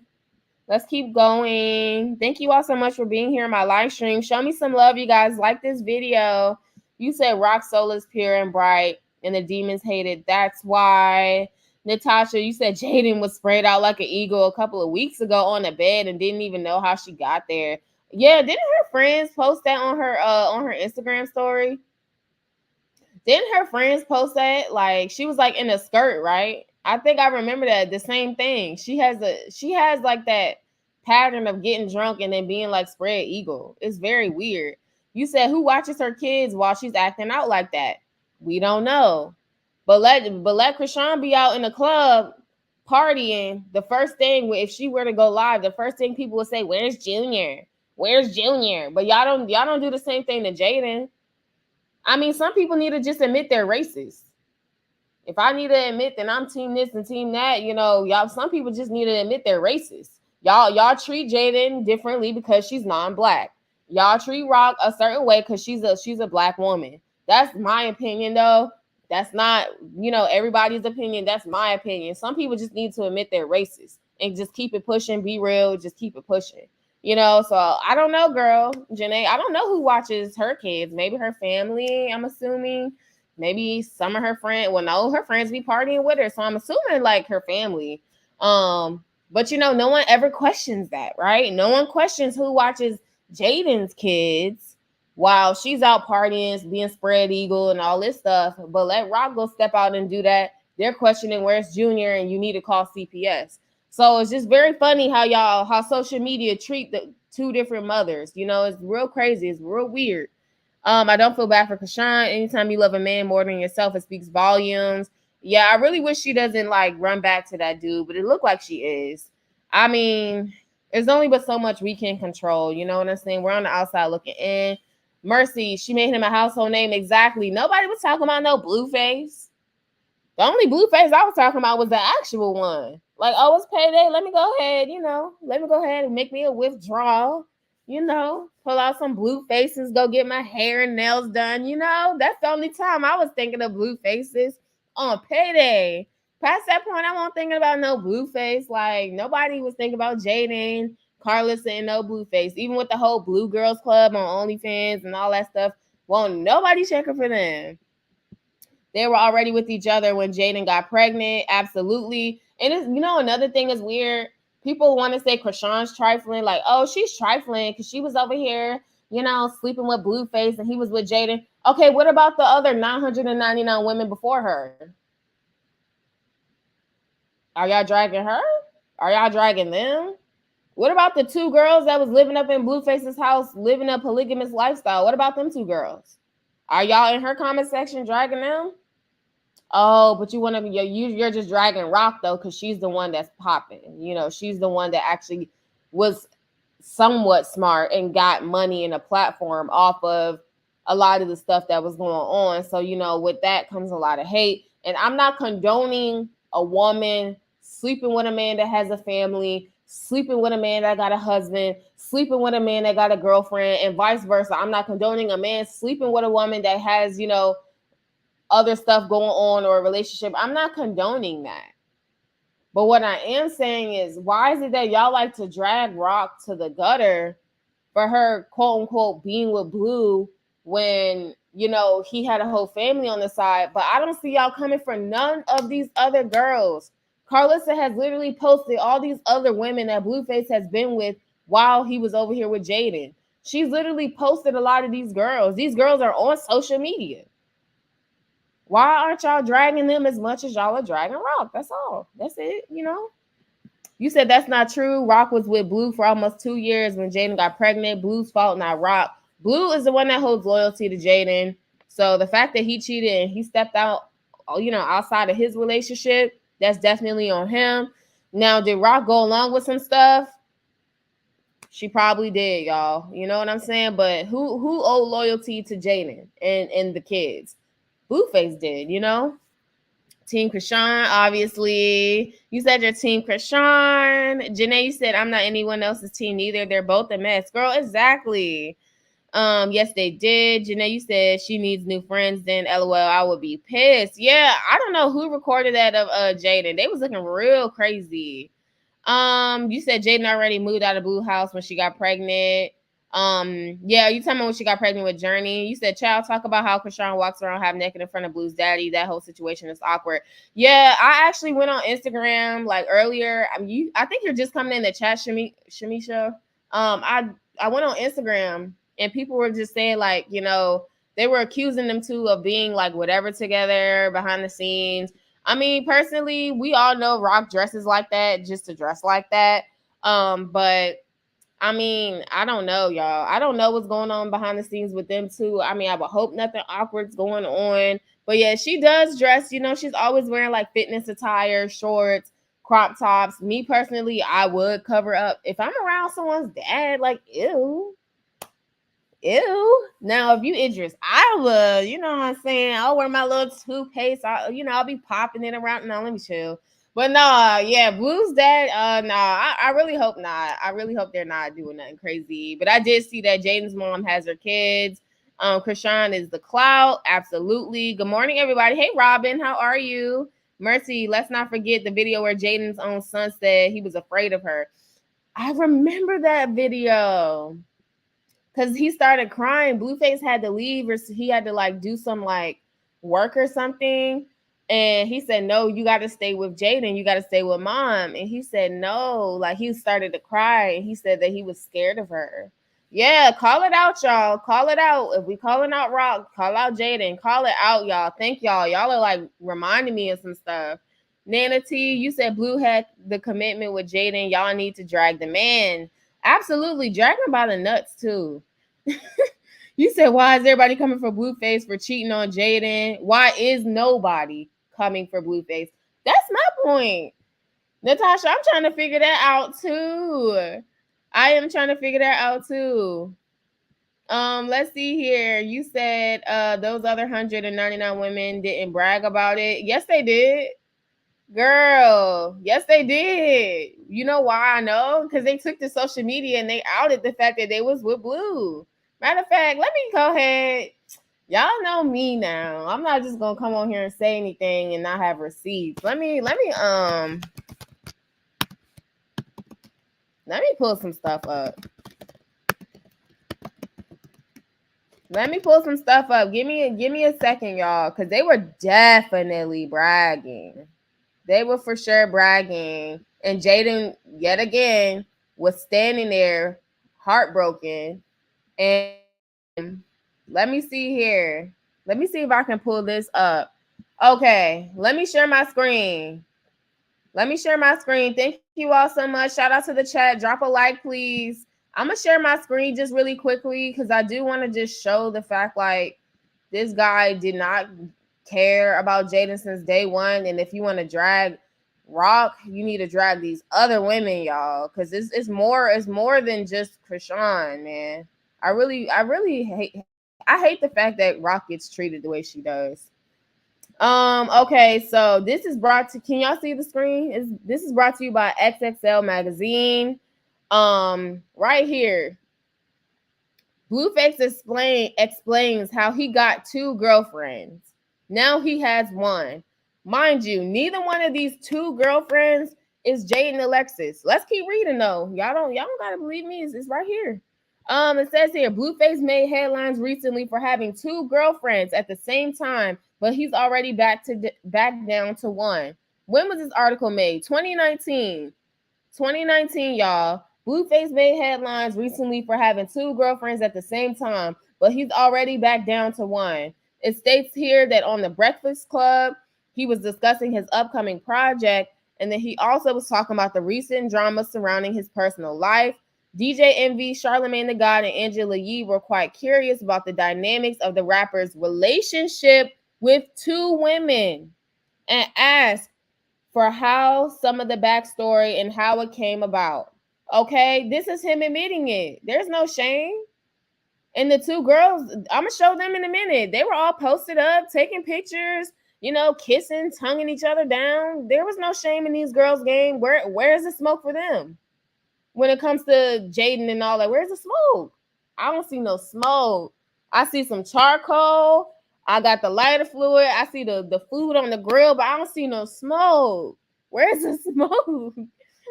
Let's keep going. Thank you all so much for being here in my live stream. Show me some love, you guys. Like this video. You said Rock Soul is pure and bright, and the demons hate it. That's why. Natasha, you said Jaden was sprayed out like an eagle a couple of weeks ago on the bed and didn't even know how she got there. Yeah, didn't her friends post that on her Instagram story? Didn't her friends post that? Like, she was like in a skirt, right? I think I remember that. The same thing. She has like that pattern of getting drunk and then being like spread eagle. It's very weird. You said who watches her kids while she's acting out like that? We don't know. But let Chrisean be out in the club partying. The first thing, if she were to go live, the first thing people would say, "Where's Junior? Where's Junior?" But y'all don't do the same thing to Jaden. I mean, some people need to just admit they're racist. If I need to admit that I'm team this and team that, y'all, some people just need to admit they're racist. Y'all treat Jaden differently because she's non-black. Y'all treat Rock a certain way because she's a black woman. That's my opinion, though. That's not, everybody's opinion. That's my opinion. Some people just need to admit they're racist and just keep it pushing, be real, just keep it pushing. So I don't know, girl, Janae. I don't know who watches her kids. Maybe her family, I'm assuming. Maybe some of her friends. Well, no, her friends be partying with her. So I'm assuming like her family. But no one ever questions that, right? No one questions who watches Jaden's kids while she's out partying, being spread eagle and all this stuff. But let Rock go step out and do that. they're questioning where's Junior and you need to call CPS. So it's just very funny how social media treat the two different mothers. You know, it's real crazy. It's real weird. I don't feel bad for Chrisean. Anytime you love a man more than yourself, it speaks volumes. Yeah, I really wish she doesn't like run back to that dude, but it looked like she is. I mean, there's only but so much we can control. You know what I'm saying? We're on the outside looking in. Mercy, she made him a household name. Exactly. Nobody was talking about no Blueface. The only Blueface I was talking about was the actual one. Like, oh, it's payday. Let me go ahead, let me go ahead and make me a withdrawal. Pull out some blue faces, go get my hair and nails done. That's the only time I was thinking of blue faces on payday. Past that point, I wasn't thinking about no blue face. Like, nobody was thinking about Jaden, Carlos, and no blue face. Even with the whole Blue Girls Club on OnlyFans and all that stuff, won't nobody checking for them. They were already with each other when Jaden got pregnant. Absolutely. And it's, another thing is weird. People want to say Chrisean's trifling, like, oh, she's trifling because she was over here, sleeping with Blueface and he was with Jaden. Okay, what about the other 999 women before her? Are y'all dragging her? Are y'all dragging them? What about the two girls that was living up in Blueface's house, living a polygamous lifestyle? What about them two girls? Are y'all in her comment section dragging them? Oh, but you're just dragging Rock though, because she's the one that's popping. She's the one that actually was somewhat smart and got money and a platform off of a lot of the stuff that was going on. So, with that comes a lot of hate. And I'm not condoning a woman sleeping with a man that has a family, sleeping with a man that got a husband, sleeping with a man that got a girlfriend, and vice versa. I'm not condoning a man sleeping with a woman that has, other stuff going on or a relationship. I'm not condoning that. But what I am saying is, why is it that y'all like to drag Rock to the gutter for her, quote unquote, being with Blue when, he had a whole family on the side? But I don't see y'all coming for none of these other girls. Carlissa has literally posted all these other women that Blueface has been with while he was over here with Jaden. She's literally posted a lot of these girls. These girls are on social media. Why aren't y'all dragging them as much as y'all are dragging Rock? That's all. That's it, You said that's not true. Rock was with Blue for almost 2 years when Jaden got pregnant. Blue's fault, not Rock. Blue is the one that holds loyalty to Jaden. So the fact that he cheated and he stepped out, outside of his relationship, that's definitely on him. Now, did Rock go along with some stuff? She probably did, y'all. You know what I'm saying? But who owed loyalty to Jaden and the kids? Blueface did, Team Chrisean, obviously. You said you're Team Chrisean. Janae, you said I'm not anyone else's team neither. They're both a mess. Girl, exactly. Yes, they did. Janae, you said she needs new friends. Then LOL, I would be pissed. Yeah, I don't know who recorded that of Jaden. They was looking real crazy. You said Jaden already moved out of Blue house when she got pregnant. Yeah, you tell me when she got pregnant with Journey. You said, child, talk about how Chrisean walks around half naked in front of Blue's daddy. That whole situation is awkward. Yeah, I actually went on Instagram like earlier. I think you're just coming in the chat, Shamisha. I went on Instagram and people were just saying like, they were accusing them two of being like whatever together behind the scenes. I mean, personally, we all know Rock dresses like that just to dress like that. But I mean, I don't know, y'all. I don't know what's going on behind the scenes with them too. I mean, I would hope nothing awkward's going on. But yeah, she does dress, she's always wearing like fitness attire, shorts, crop tops. Me personally, I would cover up. If I'm around someone's dad, like, ew. Now, if you Idris, I would, you know what I'm saying? I'll wear my little toothpaste. I'll be popping it around. No, let me chill. But no, yeah, Blue's dad, I really hope not. I really hope they're not doing nothing crazy. But I did see that Jaden's mom has her kids. Chrisean is the clout. Absolutely. Good morning, everybody. Hey, Robin, how are you? Mercy, let's not forget the video where Jaden's own son said he was afraid of her. I remember that video. Because he started crying. Blueface had to leave or he had to like do some like work or something. And he said, no, you got to stay with Jaden. You got to stay with mom. And he said, no, like he started to cry. And he said that he was scared of her. Yeah, call it out, y'all. Call it out. If we calling out Rock, call out Jaden. Call it out, y'all. Thank y'all. Y'all are like reminding me of some stuff. Nana T, you said Blue had the commitment with Jaden. Y'all need to drag the man. Absolutely. Drag him by the nuts, too. You said, why is everybody coming for Blueface for cheating on Jaden? Why is nobody coming for Blueface? That's my point. Natasha, I'm trying to figure that out too. I am trying to figure that out too. Let's see here. You said those other 199 women didn't brag about it. Yes, they did. Girl, yes, they did. You know why I know? Because they took to social media and they outed the fact that they was with Blue. Matter of fact, let me go ahead. Y'all know me now. I'm not just gonna come on here and say anything and not have receipts. Let me pull some stuff up. Let me pull some stuff up. Give me a second, y'all, because they were definitely bragging. They were for sure bragging. And Jaden, yet again, was standing there heartbroken. And let me see here. Let me see if I can pull this up. Okay, let me share my screen. Let me share my screen. Thank you all so much. Shout out to the chat. Drop a like, please. I'm going to share my screen just really quickly because I do want to just show the fact like this guy did not care about Jaden since day one. And if you want to drag Rock, you need to drag these other women, y'all, because it's more than just Chrisean, man. I really hate the fact that Rock gets treated the way she does. Okay, so this is brought to, can y'all see the screen? This is brought to you by XXL Magazine. Right here. Blueface explains how he got 2 girlfriends. Now he has 1. Mind you, neither one of these 2 girlfriends is Jaden Alexis. Let's keep reading though. Y'all don't gotta believe me. It's right here. It says here, Blueface made headlines recently for having 2 girlfriends at the same time, but he's already back down to 1. When was this article made? 2019. 2019, y'all. Blueface made headlines recently for having 2 girlfriends at the same time, but he's already back down to 1. It states here that on the Breakfast Club, he was discussing his upcoming project, and then he also was talking about the recent drama surrounding his personal life. DJ Envy, Charlamagne the God, and Angela Yee were quite curious about the dynamics of the rapper's relationship with 2 women and asked for how some of the backstory and how it came about. Okay, this is him admitting it. There's no shame. And the 2 girls, I'm gonna show them in a minute. They were all posted up, taking pictures, kissing, tonguing each other down. There was no shame in these girls' game. Where is the smoke for them? When it comes to Jaden and all that, where's the smoke? I don't see no smoke. I see some charcoal. I got the lighter fluid. I see the food on the grill, but I don't see no smoke. Where's the smoke?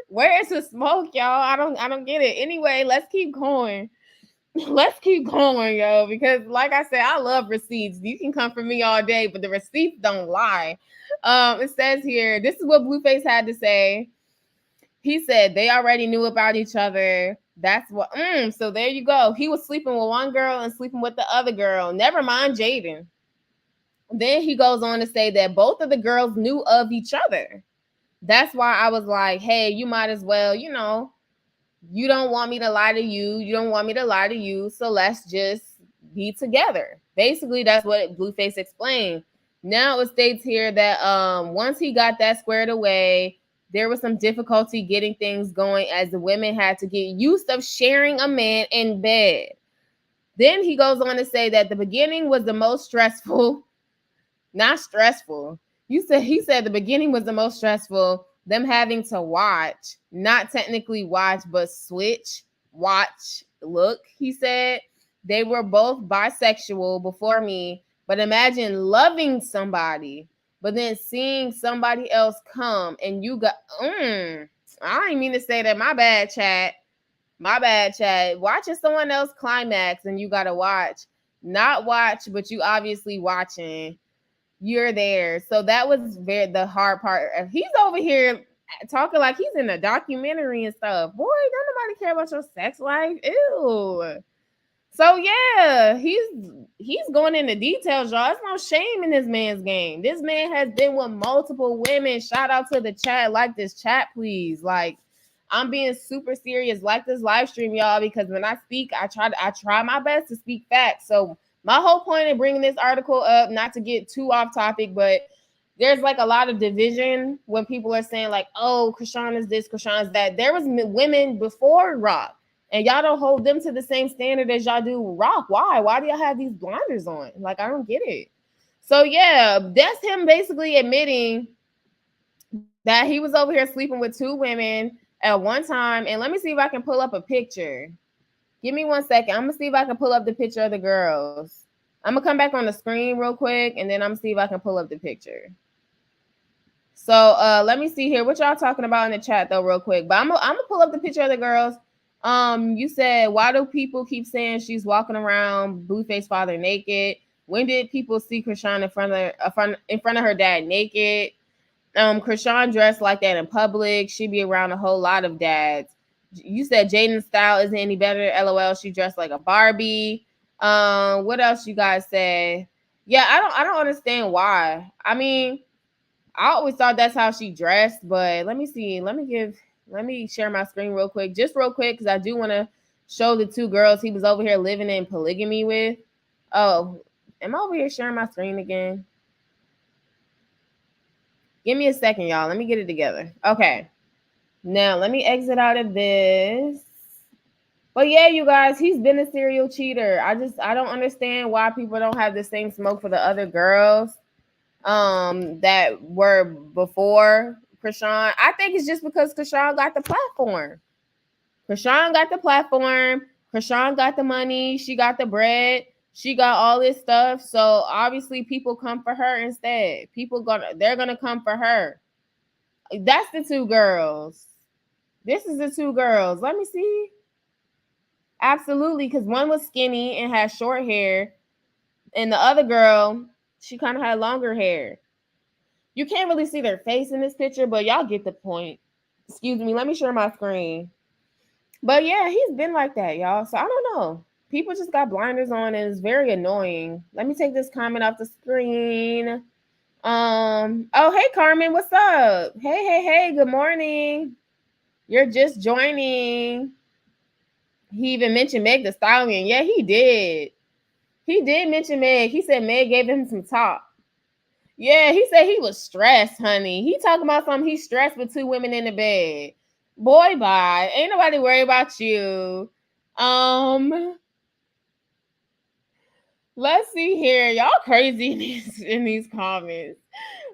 Where is the smoke, y'all? I don't get it. Anyway, let's keep going. Let's keep going, yo, because like I said, I love receipts. You can come for me all day, but the receipts don't lie. It says here, this is what Blueface had to say. He said they already knew about each other. That's what. So there you go. He was sleeping with one girl and sleeping with the other girl. Never mind Jaden. Then he goes on to say that both of the girls knew of each other. That's why I was like, hey, you might as well, you don't want me to lie to you. You don't want me to lie to you. So let's just be together. Basically, that's what Blueface explained. Now it states here that once he got that squared away, there was some difficulty getting things going as the women had to get used of sharing a man in bed. Then he goes on to say that the beginning was the most stressful. Not stressful. He said the beginning was the most stressful. Them having to watch, not technically watch, but switch, watch, look, he said. They were both bisexual before me, but imagine loving somebody, but then seeing somebody else come and you got, I didn't mean to say that. My bad, chat. My bad, chat. Watching someone else climax and you got to watch. Not watch, but you obviously watching. You're there. So that was the hard part. He's over here talking like he's in a documentary and stuff. Boy, don't nobody care about your sex life. Ew. So yeah, he's going into details, y'all. There's no shame in this man's game. This man has been with multiple women. Shout out to the chat. Like this chat, please. Like, I'm being super serious. Like this live stream, y'all, because when I speak, I try my best to speak facts. So my whole point in bringing this article up, not to get too off topic, but there's like a lot of division when people are saying like, oh, Chrisean is this, Chrisean is that. There was women before Rock, and y'all don't hold them to the same standard as y'all do Rock. Why? Why do y'all have these blinders on? Like, I don't get it. So yeah, that's him basically admitting that he was over here sleeping with two women at one time. And let me see if I can pull up a picture. Give me 1 second. I'm gonna see if I can pull up the picture of the girls. I'm gonna come back on the screen real quick, and then I'm gonna see if I can pull up the picture. So let me see here. What y'all talking about in the chat though, real quick. But I'm gonna pull up the picture of the girls. You said, why do people keep saying she's walking around Blueface father naked? When did people see Chrisean in front of her dad naked? Chrisean dressed like that in public. She be around a whole lot of dads. You said Jaden's style isn't any better. LOL. She dressed like a Barbie. What else you guys say? Yeah, I don't understand why. I mean, I always thought that's how she dressed, but let me see. Let me share my screen real quick, just real quick, because I do want to show the two girls he was over here living in polygamy with. Oh, am I over here sharing my screen again? Give me a second, y'all. Let me get it together. Okay. Now let me exit out of this. But yeah, you guys, he's been a serial cheater. I don't understand why people don't have the same smoke for the other girls that were before Chrisean. I think it's just because Chrisean got the platform. Chrisean got the platform. Chrisean got the money. She got the bread. She got all this stuff. So obviously people come for her instead. They're gonna come for her. That's the two girls. This is the two girls. Let me see. Absolutely, because one was skinny and had short hair, and the other girl, she kind of had longer hair. You can't really see their face in this picture, but y'all get the point. Excuse me, let me share my screen. But yeah, he's been like that, y'all. So I don't know. People just got blinders on and it's very annoying. Let me take this comment off the screen. Oh, hey Carmen, what's up? Hey, good morning. You're just joining. He even mentioned Meg the Stallion. Yeah, he did. He did mention Meg. He said Meg gave him some talk. Yeah, he said he was stressed, honey. He talking about something. He's stressed with two women in the bed. Boy, bye. Ain't nobody worry about you. Let's see here. Y'all crazy in these comments.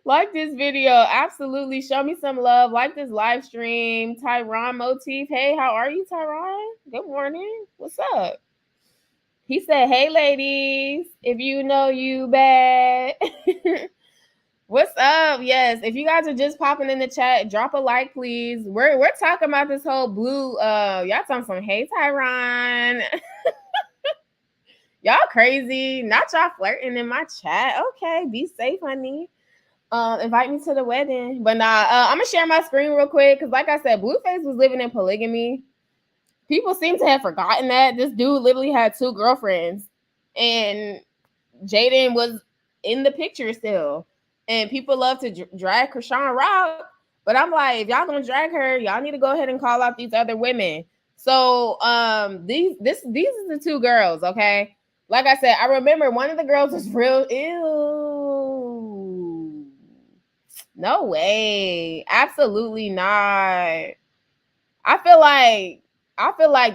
Like this video. Absolutely. Show me some love. Like this live stream. Tyron Motif. Hey, how are you, Tyron? Good morning. What's up? He said, hey, ladies. If you know you bad. What's up? Yes. If you guys are just popping in the chat, drop a like, please. We're talking about this whole blue. Y'all talking some, hey, Tyron. Y'all crazy. Not y'all flirting in my chat. Okay, be safe, honey. Invite me to the wedding. But nah, I'm gonna share my screen real quick because, like I said, Blueface was living in polygamy. People seem to have forgotten that this dude literally had two girlfriends, and Jaden was in the picture still. And people love to drag Chrisean Rock, but I'm like, if y'all gonna drag her, y'all need to go ahead and call out these other women. So these are the two girls, okay? Like I said, I remember one of the girls was real ew. No way. Absolutely not. I feel like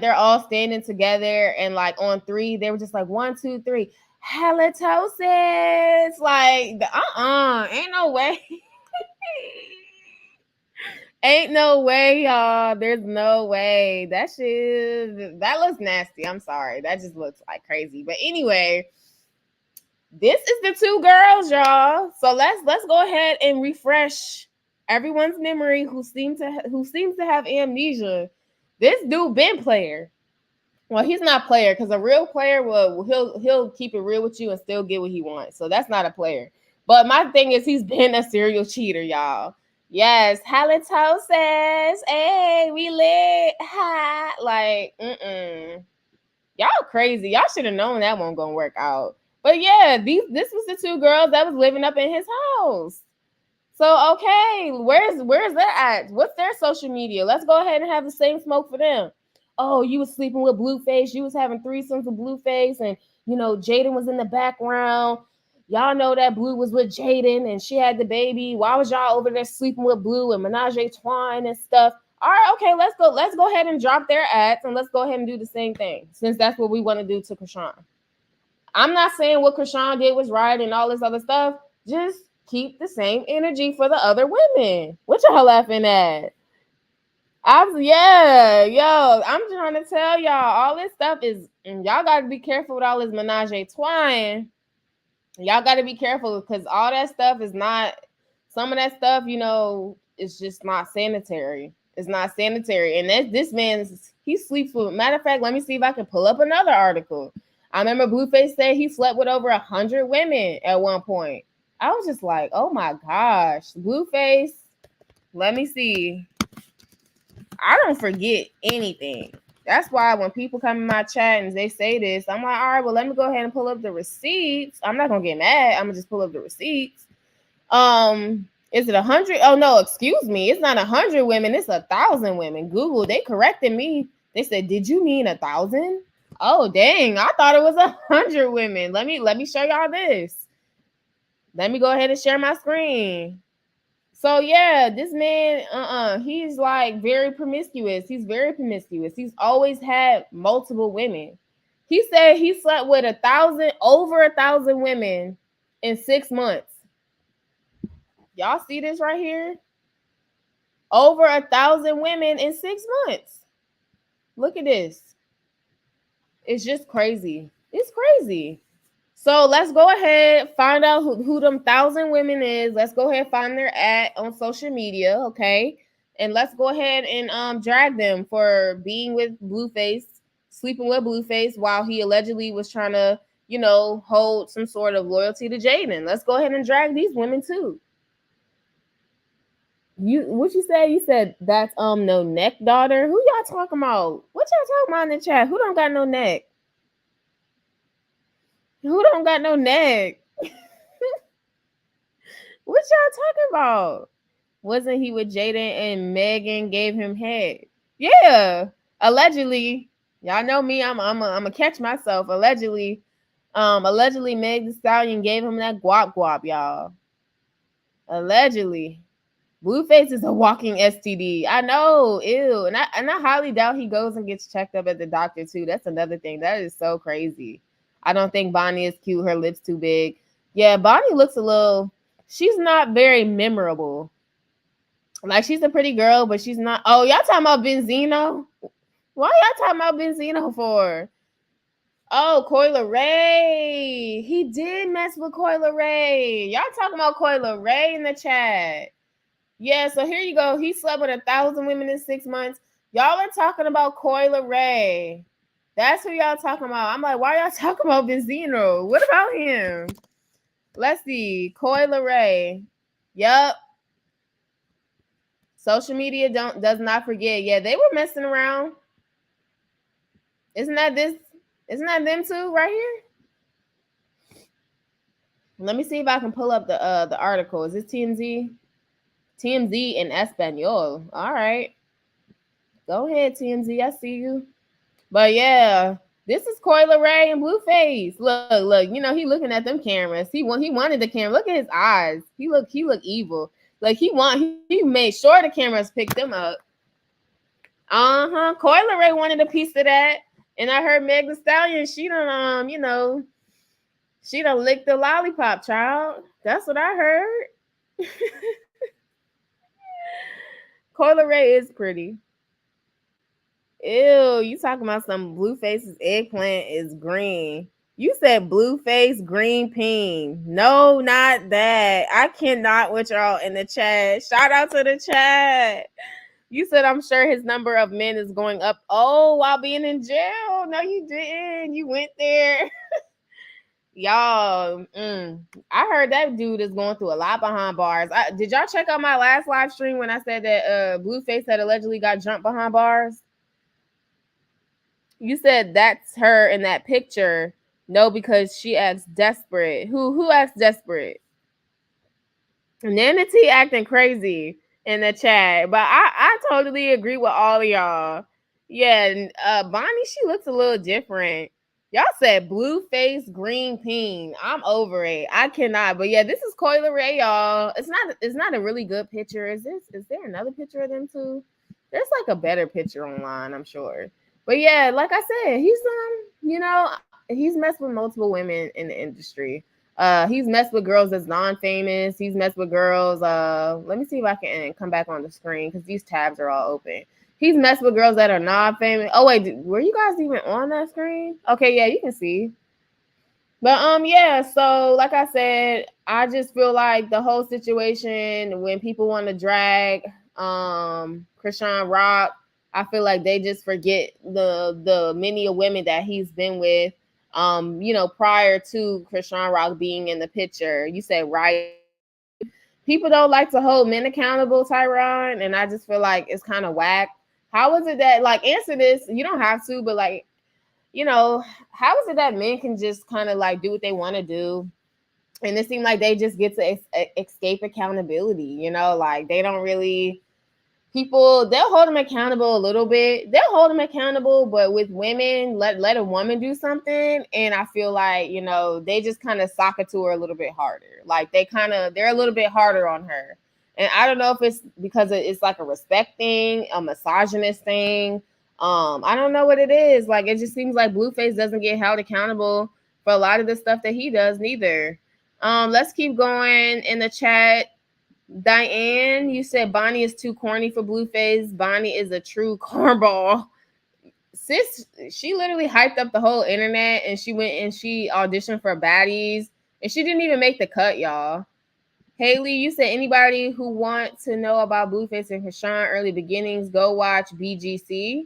they're all standing together and like on three, they were just like 1, 2, 3. Halitosis. Like ain't no way. Ain't no way, y'all. There's no way. That looks nasty. I'm sorry. That just looks like crazy. But anyway, this is the two girls, y'all. So let's go ahead and refresh everyone's memory who seems to have amnesia. This dude been player. Well, he's not player because a real player he'll keep it real with you and still get what he wants. So that's not a player. But my thing is he's been a serial cheater, y'all. Yes, halitosis. Hey, we lit. Ha. Like, Y'all crazy. Y'all should have known that one gonna work out. But yeah, this was the two girls that was living up in his house. So okay, where's that at? What's their social media? Let's go ahead and have the same smoke for them. Oh, you was sleeping with Blueface. You was having threesomes with Blueface, and Jaden was in the background. Y'all know that Blue was with Jaden, and she had the baby. Why was y'all over there sleeping with Blue and Menage a Twine and stuff? All right, okay, let's go. Let's go ahead and drop their ads, and let's go ahead and do the same thing, since that's what we want to do to Chrisean. I'm not saying what Chrisean did was right and all this other stuff. Just keep the same energy for the other women. What y'all laughing at? Yeah, yo, I'm trying to tell y'all, all this stuff is, y'all got to be careful with all this menage a twine. Y'all got to be careful because all that stuff is not, some of that stuff, is just not sanitary. It's not sanitary. And this man's, he sleeps with, matter of fact, let me see if I can pull up another article. I remember Blueface said he slept with over 100 women at one point. I was just like, oh my gosh, Blueface, let me see. I don't forget anything. That's why when people come in my chat and they say this, I'm like, all right, well, let me go ahead and pull up the receipts. I'm not gonna get mad. I'm gonna just pull up the receipts. Is it 100? Oh no, excuse me. It's not 100 women. It's 1,000 women. Google, they corrected me. They said, did you mean 1,000? Oh dang, I thought it was 100 women. Let me show y'all this. Let me go ahead and share my screen. So yeah, this man, he's like very promiscuous. He's very promiscuous. He's always had multiple women. He said he slept with over 1,000 women in 6 months. Y'all see this right here? Over 1,000 women in 6 months. Look at this. It's just crazy. It's crazy. So let's go ahead, find out who them 1,000 women is. Let's go ahead, find their ad on social media, okay? And let's go ahead and drag them for being with Blueface, sleeping with Blueface while he allegedly was trying to, hold some sort of loyalty to Jaden. Let's go ahead and drag these women too. What you say? You said that's no neck, daughter. Who y'all talking about? What y'all talking about in the chat? Who don't got no neck? Who don't got no neck? What y'all talking about? Wasn't he with Jaden and Megan gave him head? Yeah, allegedly. Y'all know me. I'm a catch myself. Allegedly, Meg the Stallion gave him that guap, y'all. Allegedly. Blueface is a walking STD. I know, ew. And I highly doubt he goes and gets checked up at the doctor too. That's another thing. That is so crazy. I don't think Bonnie is cute. Her lips too big. Yeah, Bonnie looks a little, she's not very memorable. Like, she's a pretty girl, but she's not. Oh, y'all talking about Benzino? Why y'all talking about Benzino for? Oh, Coyle Ray. He did mess with Coyle Ray. Y'all talking about Coyle Ray in the chat. Yeah, so here you go. He slept with 1,000 women in 6 months. Y'all are talking about Coyle Ray. That's who y'all talking about. I'm like, why y'all talking about Benzino? What about him? Let's see. Coyle Ray. Yup. Social media does not forget. Yeah, they were messing around. Isn't that them too right here? Let me see if I can pull up the article. Is this TMZ? TMZ in Espanol. All right. Go ahead, TMZ. I see you. But yeah, this is Coyle Ray and Blueface. Look. He looking at them cameras. He wanted the camera. Look at his eyes. He look evil. Like he made sure the cameras picked them up. Coyle Ray wanted a piece of that. And I heard Meg the Stallion, she done licked the lollipop, child. That's what I heard. Coyle Ray is pretty. Ew, you talking about some Blueface's eggplant is green. You said Blueface green peen. No, not that. I cannot with y'all in the chat. Shout out to the chat. You said, I'm sure his number of men is going up. Oh, while being in jail. No, you didn't. You went there. Y'all, I heard that dude is going through a lot behind bars. Did y'all check out my last live stream when I said that Blueface had allegedly got jumped behind bars? You said that's her in that picture. No, because she acts desperate. Who acts desperate? Nana T acting crazy in the chat, but I totally agree with all of y'all. Yeah, Bonnie, she looks a little different. Y'all said blue face, green peen. I'm over it. I cannot. But yeah, this is Coil Ray, y'all. It's not a really good picture. Is there another picture of them too? There's like a better picture online, I'm sure. But yeah, like I said, he's messed with multiple women in the industry. He's messed with girls that's non-famous. He's messed with girls. Let me see if I can come back on the screen because these tabs are all open. He's messed with girls that are non-famous. Oh wait, were you guys even on that screen? Okay, yeah, you can see. But yeah, so like I said, I just feel like the whole situation when people want to drag Chrisean Rock, I feel like they just forget the many of women that he's been with. Prior to Chrisean Rock being in the picture. You said right. People don't like to hold men accountable, Tyron, and I just feel like it's kind of whack. How is it that, like, answer this? You don't have to, but like, how is it that men can just kind of like do what they want to do? And it seems like they just get to escape accountability, like they don't really. People, they'll hold them accountable a little bit. They'll hold them accountable, but with women, let a woman do something, and I feel like they just kind of sock it to her a little bit harder. Like they're a little bit harder on her, and I don't know if it's because it's like a respect thing, a misogynist thing. I don't know what it is. Like it just seems like Blueface doesn't get held accountable for a lot of the stuff that he does neither. Let's keep going in the chat. Diane, you said Bonnie is too corny for Blueface. Bonnie is a true cornball. Sis, she literally hyped up the whole internet and she went and she auditioned for baddies and she didn't even make the cut, y'all. Haley, you said anybody who wants to know about Blueface and Chrisean early beginnings, go watch BGC.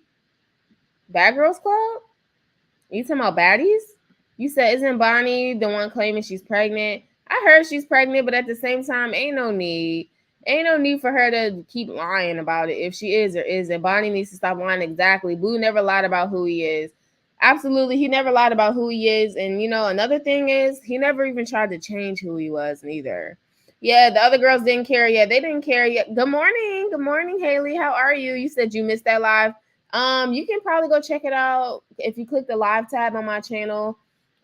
Bad Girls Club? You talking about baddies? You said, isn't Bonnie the one claiming she's pregnant? I heard she's pregnant, but at the same time, ain't no need. Ain't no need for her to keep lying about it if she is or isn't. Bonnie needs to stop lying exactly. Blue never lied about who he is. Absolutely, he never lied about who he is. And, another thing is, he never even tried to change who he was neither. Yeah, the other girls didn't care yet. They didn't care yet. Good morning. Good morning, Haley. How are you? You said you missed that live. You can probably go check it out if you click the live tab on my channel.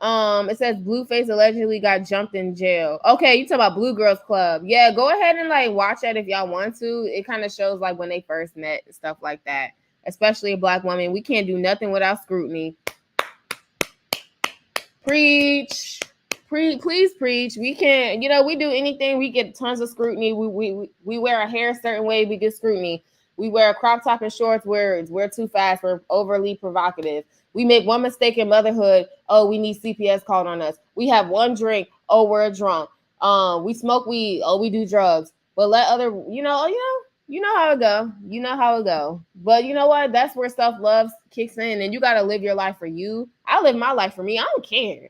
It says Blueface allegedly got jumped in jail. Okay, you talk about Blue Girls Club. Yeah, go ahead and like watch that if y'all want to. It kind of shows like when they first met and stuff like that. Especially a black woman. We can't do nothing without scrutiny. Preach. Please preach. We can't, we do anything, we get tons of scrutiny. We wear our hair a certain way, we get scrutiny. We wear a crop top and shorts, we're too fast, we're overly provocative. We make one mistake in motherhood, oh, we need CPS called on us. We have one drink, oh, we're drunk. We smoke weed, oh, we do drugs. But let other, you know how it go. You know how it go. But you know what? That's where self-love kicks in, and you got to live your life for you. I live my life for me. I don't care.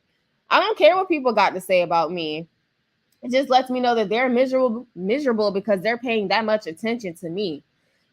I don't care what people got to say about me. It just lets me know that they're miserable because they're paying that much attention to me.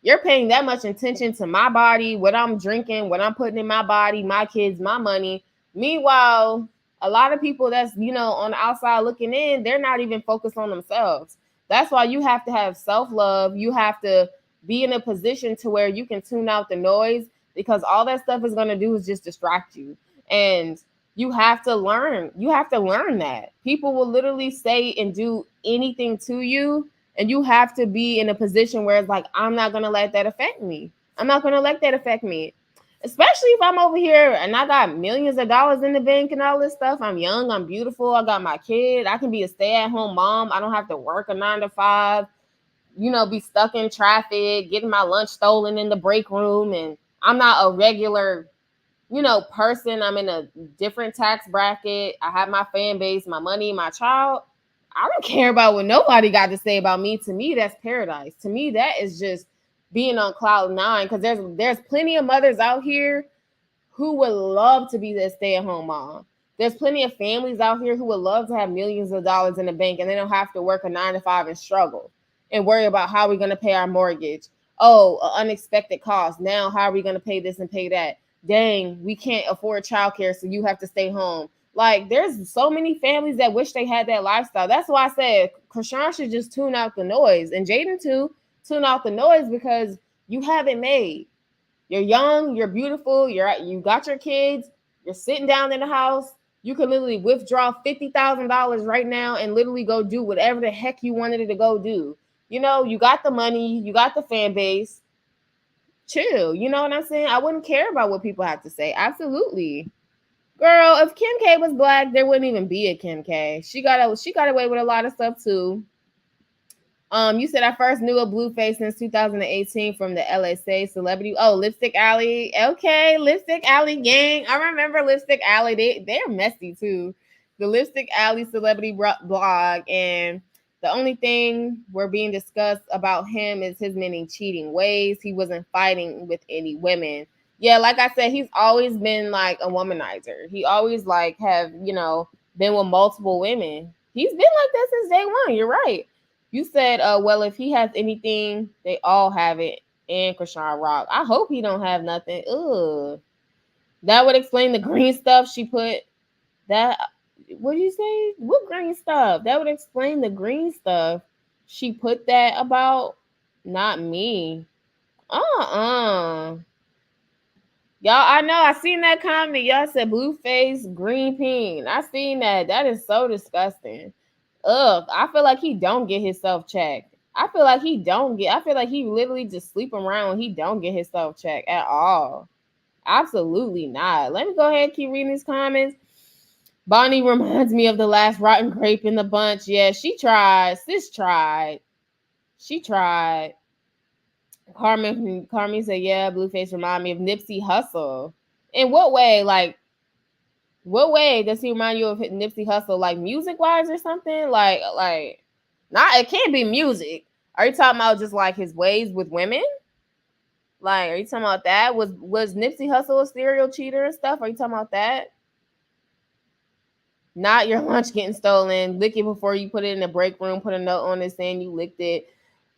You're paying that much attention to my body, what I'm drinking, what I'm putting in my body, my kids, my money. Meanwhile, a lot of people that's, on the outside looking in, they're not even focused on themselves. That's why you have to have self-love. You have to be in a position to where you can tune out the noise, because all that stuff is going to do is just distract you. And you have to learn. You have to learn that people will literally say and do anything to you. And you have to be in a position where it's like, I'm not going to let that affect me. I'm not going to let that affect me. Especially if I'm over here and I got millions of dollars in the bank and all this stuff. I'm young. I'm beautiful. I got my kid. I can be a stay-at-home mom. I don't have to work a 9 to 5, be stuck in traffic, getting my lunch stolen in the break room. And I'm not a regular person. I'm in a different tax bracket. I have my fan base, my money, my child. I don't care about what nobody got to say about me. To me, that's paradise. To me, that is just being on cloud nine, because there's plenty of mothers out here who would love to be the stay-at-home mom. There's plenty of families out here who would love to have millions of dollars in the bank and they don't have to work a 9 to 5 and struggle and worry about how we're going to pay our mortgage. Oh, an unexpected cost. Now, how are we going to pay this and pay that? dang, we can't afford childcare, so you have to stay home. Like, there's so many families that wish they had that lifestyle. That's why I said Chrisean should just tune out the noise, and Jaden too, tune out the noise, because you have it made. You're young, you're beautiful, you got your kids, you're sitting down in the house. You can literally withdraw $50,000 right now and literally go do whatever the heck you wanted to go do. You know, you got the money, you got the fan base. Chill. You know what I'm saying? I wouldn't care about what people have to say. Absolutely. Girl, if Kim K was black, there wouldn't even be a Kim K. She got away with a lot of stuff too. You said I first knew a Blueface since 2018 from the LSA Celebrity. Oh, Lipstick Alley. Okay, Lipstick Alley gang. I remember Lipstick Alley. They're messy too. The Lipstick Alley Celebrity blog, and the only thing we're being discussed about him is his many cheating ways. He wasn't fighting with any women. Yeah, like I said, he's always been like a womanizer. He always like have, been with multiple women. He's been like that since day one. You're right. You said, well, if he has anything, they all have it. And Chrisean Rock. I hope he don't have nothing. Ugh. That would explain the green stuff she put. That, what do you say? What green stuff? That would explain the green stuff she put that about. Not me. Y'all, I know. I seen that comment. Y'all said Blueface, green peen. I seen that. That is so disgusting. Ugh, I feel like he don't get himself checked. I feel like he literally just sleep around. He don't get himself checked at all. Absolutely not. Let me go ahead and keep reading these comments. Bonnie reminds me of the last rotten grape in the bunch. Yeah, she tried. Sis tried. She tried. Carmen said, yeah, Blueface remind me of Nipsey Hussle. In what way? Like, what way does he remind you of Nipsey Hussle? Like music wise or something? Like, not, it can't be music. Are you talking about just like his ways with women? Like, are you talking about that? Was Nipsey Hussle a serial cheater and stuff? Are you talking about that? Not your lunch getting stolen. Lick it before you put it in the break room. Put a note on it saying you licked it.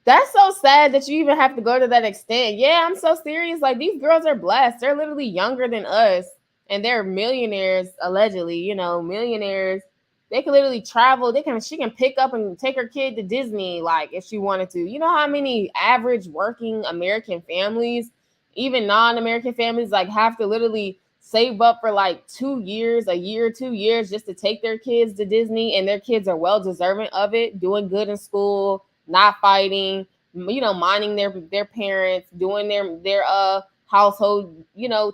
That's so sad that you even have to go to that extent. Yeah, I'm so serious. Like, these girls are blessed. They're literally younger than us. And they're millionaires, allegedly, millionaires. They can literally travel. She can pick up and take her kid to Disney, like, if she wanted to. You know how many average working American families, even non-American families, like, have to literally save up for like 2 years, a year, 2 years, just to take their kids to Disney, and their kids are well deserving of it, doing good in school, not fighting, minding their parents, doing their household,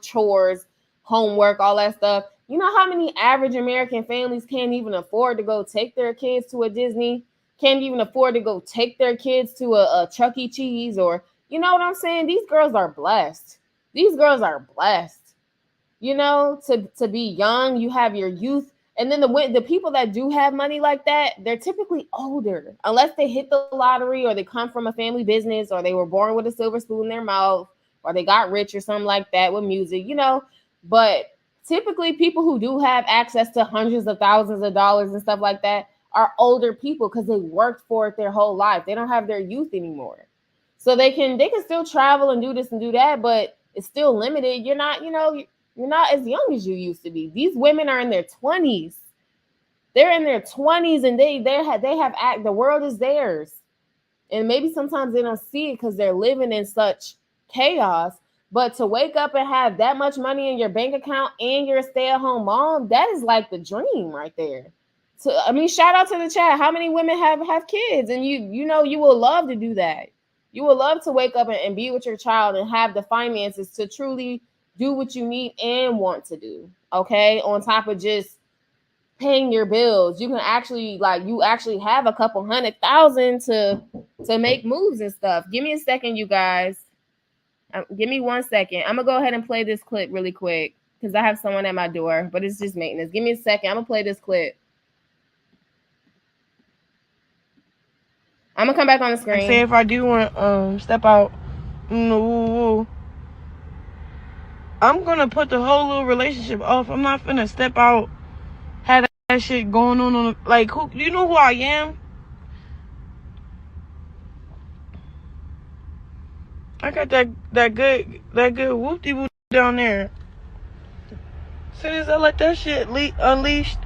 chores, homework, all that stuff. You know how many average American families can't even afford to go take their kids to a Disney, can't even afford to go take their kids to a Chuck E. Cheese, or, you know what I'm saying? These girls are blessed. These girls are blessed. To be young, you have your youth. And then the people that do have money like that, they're typically older, unless they hit the lottery, or they come from a family business, or they were born with a silver spoon in their mouth, or they got rich or something like that with music, But typically people who do have access to hundreds of thousands of dollars and stuff like that are older people, because they worked for it their whole life. They don't have their youth anymore. So they can still travel and do this and do that, but it's still limited. You're not as young as you used to be. These women are in their 20s. They're in their 20s, and the world is theirs. And maybe sometimes they don't see it because they're living in such chaos. But to wake up and have that much money in your bank account and you're a stay-at-home mom, that is like the dream right there. So, shout out to the chat. How many women have kids? And you will love to do that. You will love to wake up and be with your child and have the finances to truly do what you need and want to do. Okay. On top of just paying your bills, you can actually have a couple $100,000 to make moves and stuff. Give me a second, you guys. Give me 1 second. I'm gonna go ahead and play this clip really quick because I have someone at my door, but it's just maintenance. Give me a second. I'm gonna play this clip. I'm gonna come back on the screen. Say if I do want to step out, no, I'm gonna put the whole little relationship off. I'm not finna step out, have that shit going on like, who, you know who I am? I got that good whoopty whoop down there. As soon as I let that shit unleashed,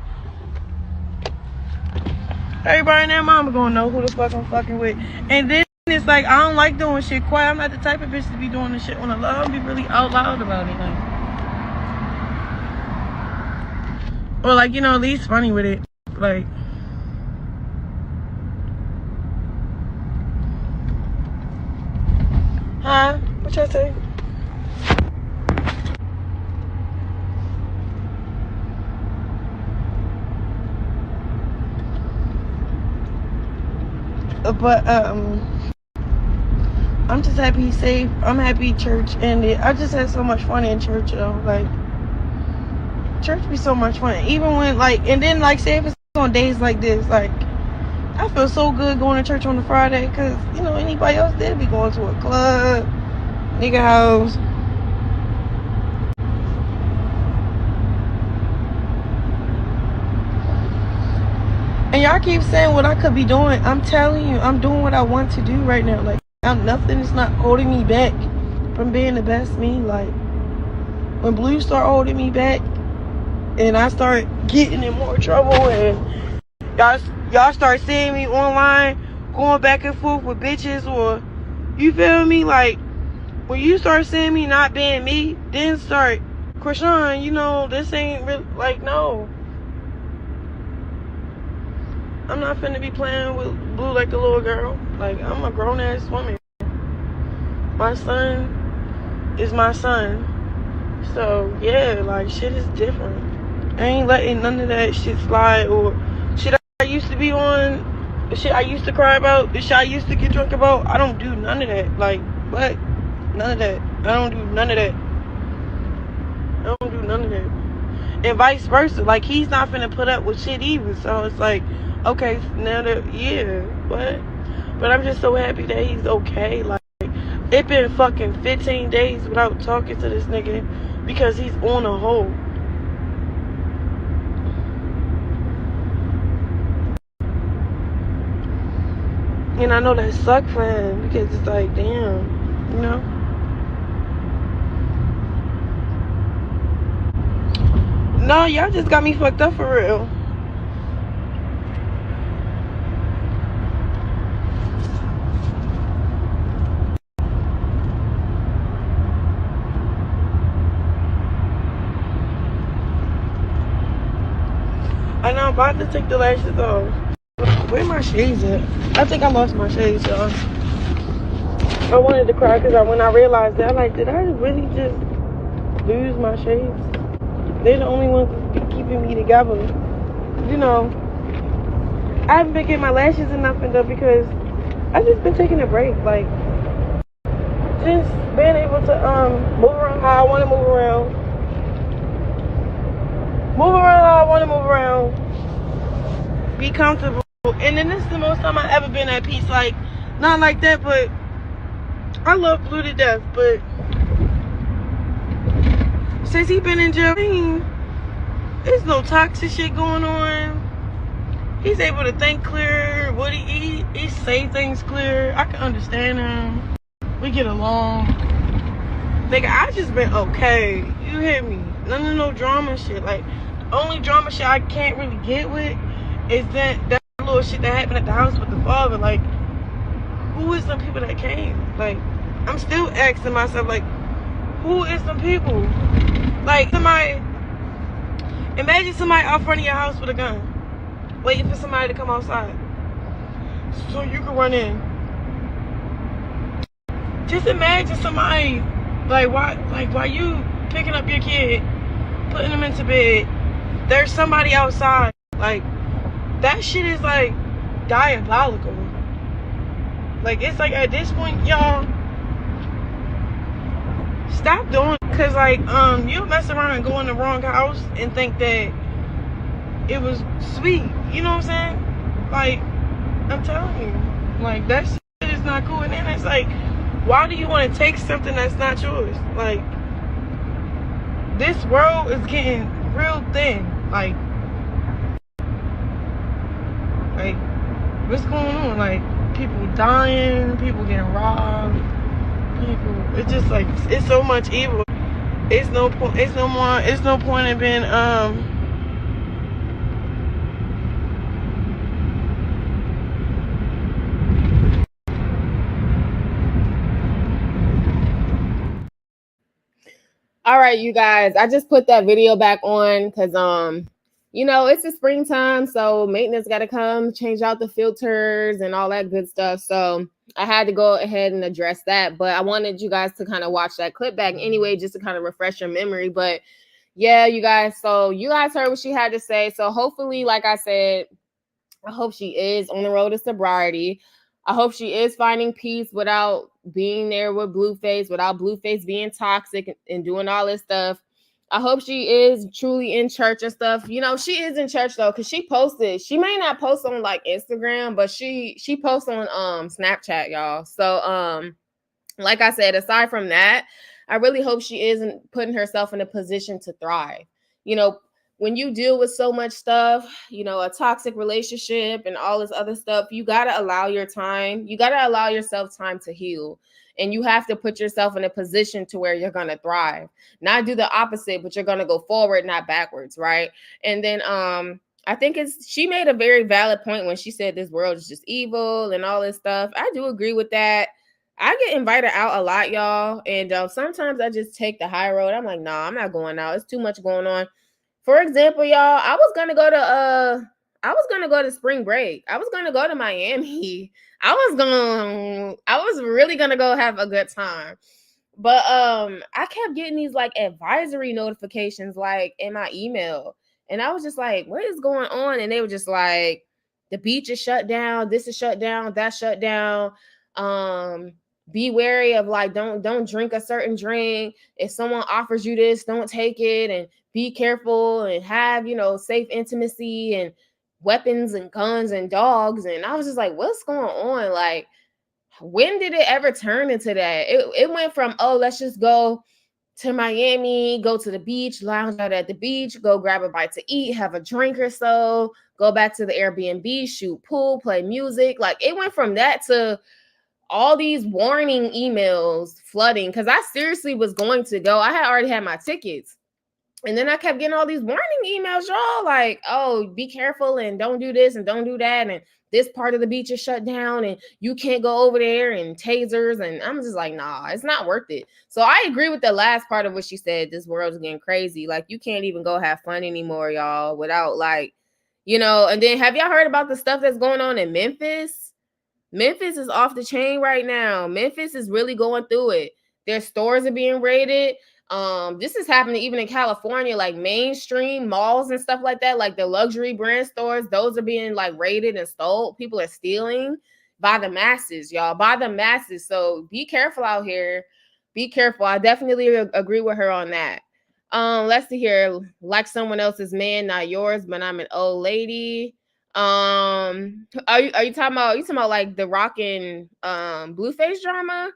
everybody and their mama gonna know who the fuck I'm fucking with. And then it's like, I don't like doing shit quiet. I'm not the type of bitch to be doing this shit on the loud. Be really out loud about it. Or like, at least funny with it. Like, huh? What y'all say? But I'm just happy he's safe. I'm happy church ended. I just had so much fun in church, though. Like, church be so much fun. Even when, and then, say, if it's on days like this, I feel so good going to church on a Friday, because, anybody else did be going to a club, nigga house. And y'all keep saying what I could be doing. I'm telling you, I'm doing what I want to do right now. Nothing is not holding me back from being the best me. When Blue start holding me back and I start getting in more trouble and y'all start seeing me online going back and forth with bitches, or you feel me? When you start seeing me not being me, then start, Chrisean, this ain't really, no. I'm not finna be playing with Blue like a little girl. I'm a grown-ass woman. My son is my son. So, yeah, shit is different. I ain't letting none of that shit slide, or shit I used to be on, the shit I used to cry about, the shit I used to get drunk about. I don't do none of that. What? None of that. I don't do none of that. I don't do none of that. And vice versa. He's not finna put up with shit either. So, it's okay, now that, but I'm just so happy that he's okay. It been fucking 15 days without talking to this nigga because he's on a hold. And I know that sucked for him because it's damn, No, y'all just got me fucked up for real. I know I'm about to take the lashes off. Where my shades at? I think I lost my shades, y'all. I wanted to cry because when I realized that, did I really just lose my shades? They're the only ones keeping me together. I haven't been getting my lashes and nothing though because I've just been taking a break. Just being able to move around how I want to move around. Move around how I want to move around. Be comfortable. And then this is the most time I've ever been at peace. Not like that, but I love Blue to death. But since he been in jail, there's no toxic shit going on. He's able to think clear. He say things clear. I can understand him. We get along. I just been okay. You hear me? None of no drama shit. Only drama shit I can't really get with is that little shit that happened at the house with the father. Who is some people that came? I'm still asking myself, who is some people? Imagine somebody out front of your house with a gun, waiting for somebody to come outside so you can run in. Just imagine somebody, while you picking up your kid, putting them into bed, there's somebody outside. That shit is diabolical. It's at this point, y'all, stop doing it. Cause you'll mess around and go in the wrong house and think that it was sweet. You know what I'm saying? I'm telling you, that shit is not cool. And then it's why do you want to take something that's not yours? This world is getting real thin. What's going on? People dying, people getting robbed, it's just it's so much evil. it's no point. It's no more. It's no point in being All right, you guys. I just put that video back on because it's the springtime, so maintenance got to come, change out the filters and all that good stuff. So I had to go ahead and address that. But I wanted you guys to kind of watch that clip back anyway, just to kind of refresh your memory. But yeah, you guys. So you guys heard what she had to say. So hopefully, like I said, I hope she is on the road to sobriety. I hope she is finding peace without being there with Blueface, without Blueface being toxic and doing all this stuff. I hope she is truly in church and stuff. She is in church though, because she posted. She may not post on like Instagram, but she posts on Snapchat, y'all. So like I said, aside from that, I really hope she isn't putting herself in a position to thrive. You know, when you deal with so much stuff, a toxic relationship and all this other stuff, you got to allow your time. You got to allow yourself time to heal. And you have to put yourself in a position to where you're going to thrive. Not do the opposite, but you're going to go forward, not backwards, right? And then I think she made a very valid point when she said this world is just evil and all this stuff. I do agree with that. I get invited out a lot, y'all, and sometimes I just take the high road. I'm like, nah, I'm not going out. It's too much going on. For example, y'all, I was gonna go to spring break. I was gonna go to Miami. I was really gonna go have a good time. But I kept getting these like advisory notifications like in my email. And I was just like, what is going on? And they were just like, the beach is shut down, this is shut down, that's shut down. Be wary of like don't drink a certain drink. If someone offers you this, don't take it, and be careful and have, safe intimacy and weapons and guns and dogs. And I was just like, what's going on? Like, when did it ever turn into that? It went from, oh, let's just go to Miami, go to the beach, lounge out at the beach, go grab a bite to eat, have a drink or so, go back to the Airbnb, shoot pool, play music. Like, it went from that to all these warning emails flooding, because I seriously was going to go. I had already had my tickets. And then I kept getting all these warning emails, y'all, like, oh, be careful and don't do this and don't do that. And this part of the beach is shut down and you can't go over there, and tasers. And I'm just like, nah, it's not worth it. So I agree with the last part of what she said. This world's getting crazy. Like, you can't even go have fun anymore, y'all, without like, and then have y'all heard about the stuff that's going on in Memphis? Memphis is off the chain right now. Memphis is really going through it. Their stores are being raided. This is happening even in California, like mainstream malls and stuff like that, like the luxury brand stores, those are being like raided and stole. People are stealing by the masses, y'all, by the masses. So be careful out here. Be careful. I definitely agree with her on that. Let's see here. Like someone else's man, not yours, but I'm an old lady. Are you talking about like the Rock and Blueface drama?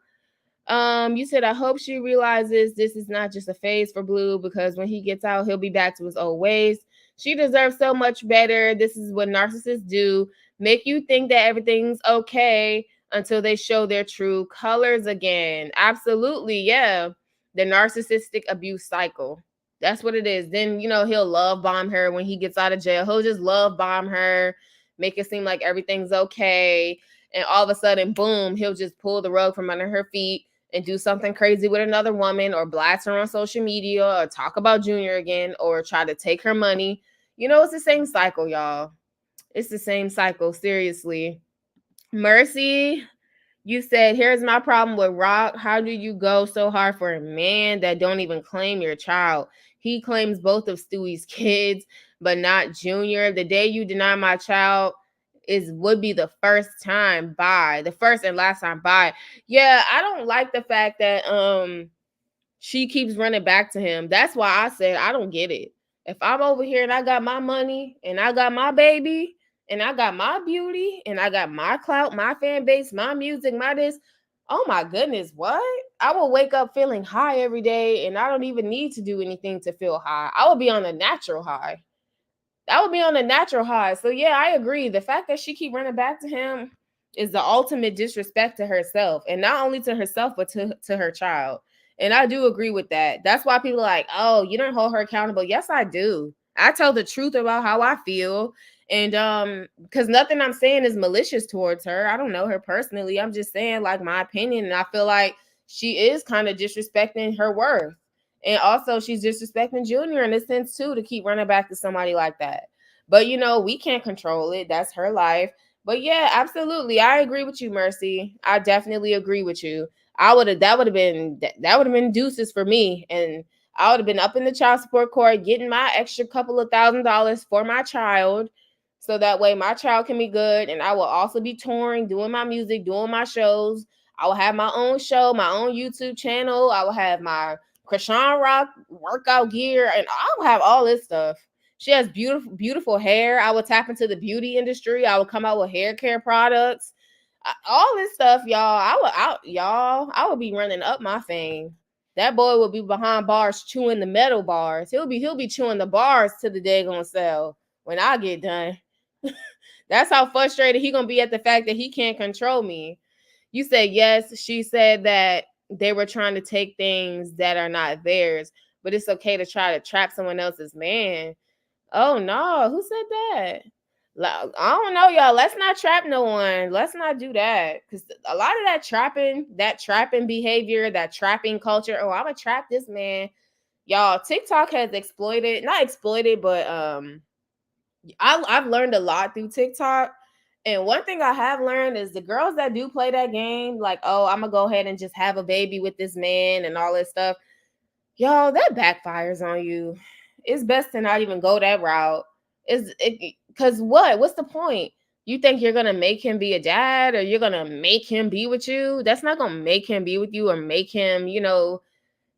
You said, I hope she realizes this is not just a phase for Blue, because when he gets out, he'll be back to his old ways. She deserves so much better. This is what narcissists do. Make you think that everything's okay until they show their true colors again. Absolutely, yeah. The narcissistic abuse cycle. That's what it is. Then, he'll love bomb her when he gets out of jail. He'll just love bomb her, make it seem like everything's okay. And all of a sudden, boom, he'll just pull the rug from under her feet and do something crazy with another woman, or blast her on social media, or talk about Junior again, or try to take her money. It's the same cycle, y'all. It's the same cycle, seriously. Mercy, you said, here's my problem with Rock. How do you go so hard for a man that don't even claim your child? He claims both of Stewie's kids, but not Junior. The day you deny my child would be the first time. Bye. The first and last time. Bye. Yeah, I don't like the fact that she keeps running back to him. That's why I said I don't get it. If I'm over here and I got my money and I got my baby and I got my beauty and I got my clout, my fan base, my music, my this, oh my goodness, what? I will wake up feeling high every day, and I don't even need to do anything to feel high. I will be on a natural high. That would be on a natural high. So yeah, I agree. The fact that she keep running back to him is the ultimate disrespect to herself, and not only to herself, but to her child. And I do agree with that. That's why people are like, oh, you don't hold her accountable. Yes, I do. I tell the truth about how I feel. And because nothing I'm saying is malicious towards her. I don't know her personally. I'm just saying like my opinion. And I feel like she is kind of disrespecting her worth. And also she's disrespecting Junior in a sense too, to keep running back to somebody like that. But we can't control it. That's her life. But yeah, absolutely. I agree with you, Mercy. I definitely agree with you. I would have that would have been deuces for me. And I would have been up in the child support court getting my extra couple of $1,000s for my child. So that way my child can be good. And I will also be touring, doing my music, doing my shows. I will have my own show, my own YouTube channel. I will have my Chrisean Rock workout gear, and I will have all this stuff. She has beautiful, beautiful hair. I would tap into the beauty industry. I would come out with hair care products, all this stuff, y'all. I would be running up my fame. That boy will be behind bars chewing the metal bars. He'll be chewing the bars to the day gonna sell when I get done. That's how frustrated he gonna be at the fact that he can't control me. You said yes. She said that they were trying to take things that are not theirs, but it's okay to try to trap someone else's man. Oh no, who said that? I don't know, y'all. Let's not trap no one. Let's not do that. Because a lot of that trapping behavior, that trapping culture. Oh, I'm gonna trap this man. Y'all, TikTok has not exploited, but I've learned a lot through TikTok. And one thing I have learned is the girls that do play that game, like, oh, I'm gonna go ahead and just have a baby with this man and all this stuff. Y'all, that backfires on you. It's best to not even go that route. Is it because what? What's the point? You think you're gonna make him be a dad, or you're gonna make him be with you? That's not gonna make him be with you or make him,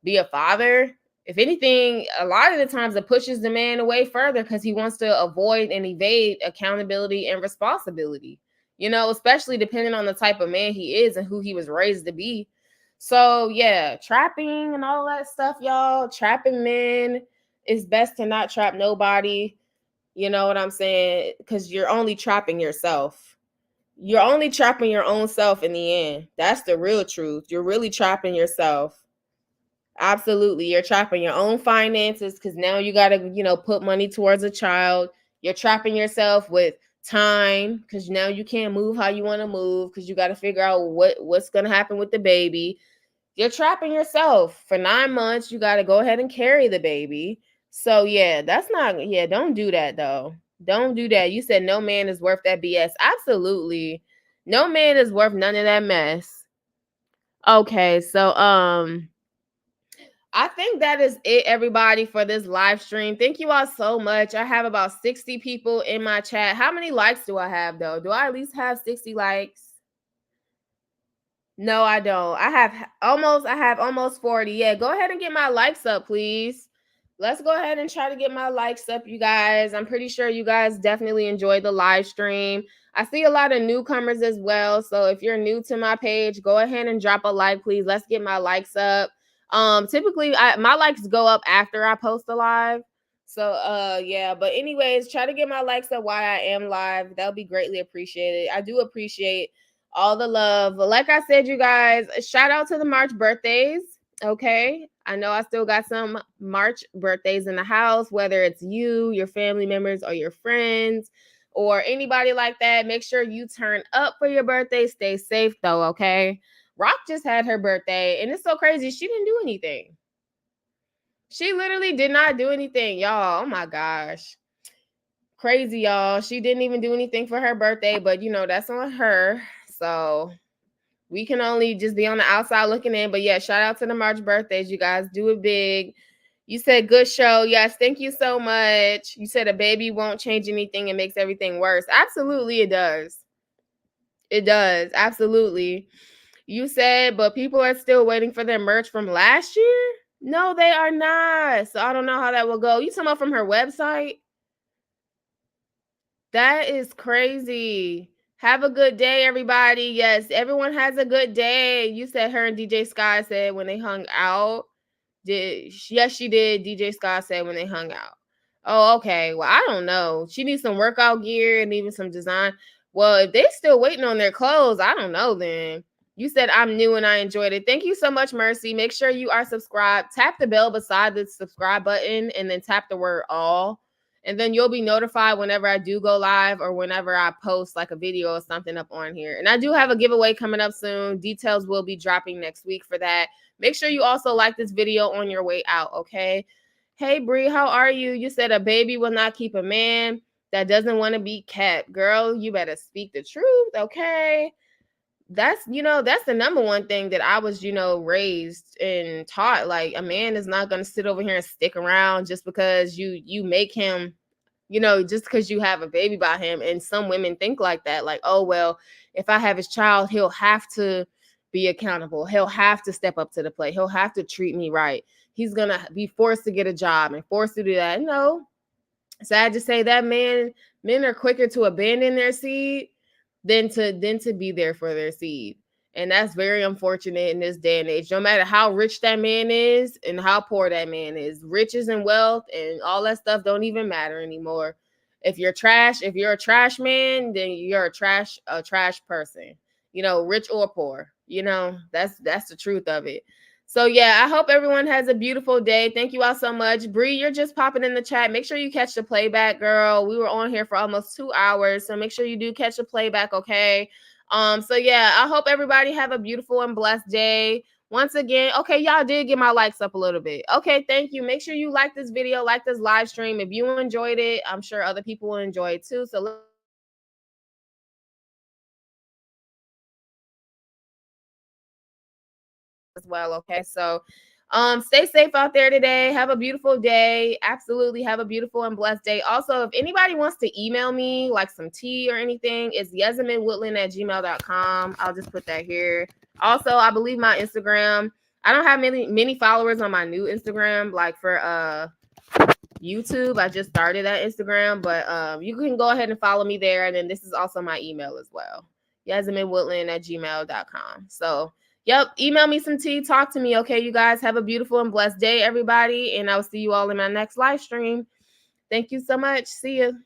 be a father. If anything, a lot of the times it pushes the man away further because he wants to avoid and evade accountability and responsibility. Especially depending on the type of man he is and who he was raised to be. So yeah, trapping and all that stuff, y'all. Trapping men, it's best to not trap nobody. You know what I'm saying? Because you're only trapping yourself. You're only trapping your own self in the end. That's the real truth. You're really trapping yourself. Absolutely. You're trapping your own finances because now you got to, put money towards a child. You're trapping yourself with time because now you can't move how you want to move because you got to figure out what's going to happen with the baby. You're trapping yourself for 9 months. You got to go ahead and carry the baby. So yeah, don't do that though. Don't do that. You said no man is worth that BS. Absolutely. No man is worth none of that mess. Okay, so I think that is it, everybody, for this live stream. Thank you all so much. I have about 60 people in my chat. How many likes do I have, though? Do I at least have 60 likes? No, I don't. I have almost 40. Yeah, go ahead and get my likes up, please. Let's go ahead and try to get my likes up, you guys. I'm pretty sure you guys definitely enjoyed the live stream. I see a lot of newcomers as well. So if you're new to my page, go ahead and drop a like, please. Let's get my likes up. Typically my likes go up after I post a live. So yeah, but anyways, try to get my likes up while I am live. That'll be greatly appreciated. I do appreciate all the love. Like I said, you guys, shout out to the March birthdays. Okay. I know I still got some March birthdays in the house, whether it's you, your family members, or your friends, or anybody like that. Make sure you turn up for your birthday. Stay safe though, okay? Rock just had her birthday, and it's so crazy. She didn't do anything. She literally did not do anything, y'all. Oh my gosh. Crazy, y'all. She didn't even do anything for her birthday, but that's on her. So we can only just be on the outside looking in. But yeah, shout out to the March birthdays. You guys do it big. You said good show. Yes, thank you so much. You said a baby won't change anything. It makes everything worse. Absolutely, it does. It does. Absolutely. You said, but people are still waiting for their merch from last year? No, they are not. So I don't know how that will go. You talking about from her website? That is crazy. Have a good day, everybody. Yes, everyone has a good day. You said her and DJ Sky said when they hung out. Yes, she did. DJ Sky said when they hung out. Oh, okay. Well, I don't know. She needs some workout gear and even some design. Well, if they're still waiting on their clothes, I don't know then. You said I'm new and I enjoyed it. Thank you so much, Mercy. Make sure you are subscribed. Tap the bell beside the subscribe button and then tap the word all. And then you'll be notified whenever I do go live or whenever I post like a video or something up on here. And I do have a giveaway coming up soon. Details will be dropping next week for that. Make sure you also like this video on your way out, okay? Hey, Bree, how are you? You said a baby will not keep a man that doesn't want to be kept. Girl, you better speak the truth, okay? That's the number one thing that I was raised and taught. Like, a man is not going to sit over here and stick around just because you make him, just because you have a baby by him. And some women think like that, like, oh well, if I have his child, he'll have to be accountable, he'll have to step up to the plate, he'll have to treat me right, he's gonna be forced to get a job and forced to do that. No, sad to say that men are quicker to abandon their seed than to be there for their seed. And that's very unfortunate in this day and age. No matter how rich that man is and how poor that man is, riches and wealth and all that stuff don't even matter anymore. If you're a trash man, then you're a trash person. Rich or poor. That's the truth of it. So yeah, I hope everyone has a beautiful day. Thank you all so much. Bree, you're just popping in the chat. Make sure you catch the playback, girl. We were on here for almost 2 hours, so make sure you do catch the playback, okay? So yeah, I hope everybody have a beautiful and blessed day. Once again, okay, y'all did get my likes up a little bit. Okay, thank you. Make sure you like this video, like this live stream. If you enjoyed it, I'm sure other people will enjoy it too. So let's get this party started. As well, okay? So stay safe out there today. Have a beautiful day. Absolutely have a beautiful and blessed day. Also, if anybody wants to email me like some tea or anything, it's yesaminwoodland@gmail.com. I'll just put that here. Also, I believe my Instagram, I don't have many followers on my new Instagram, like for YouTube. I just started that Instagram, but you can go ahead and follow me there. And then this is also my email as well. yesaminwoodland@gmail.com. So yep, email me some tea, talk to me, okay? You guys have a beautiful and blessed day, everybody, and I'll see you all in my next live stream. Thank you so much. See you.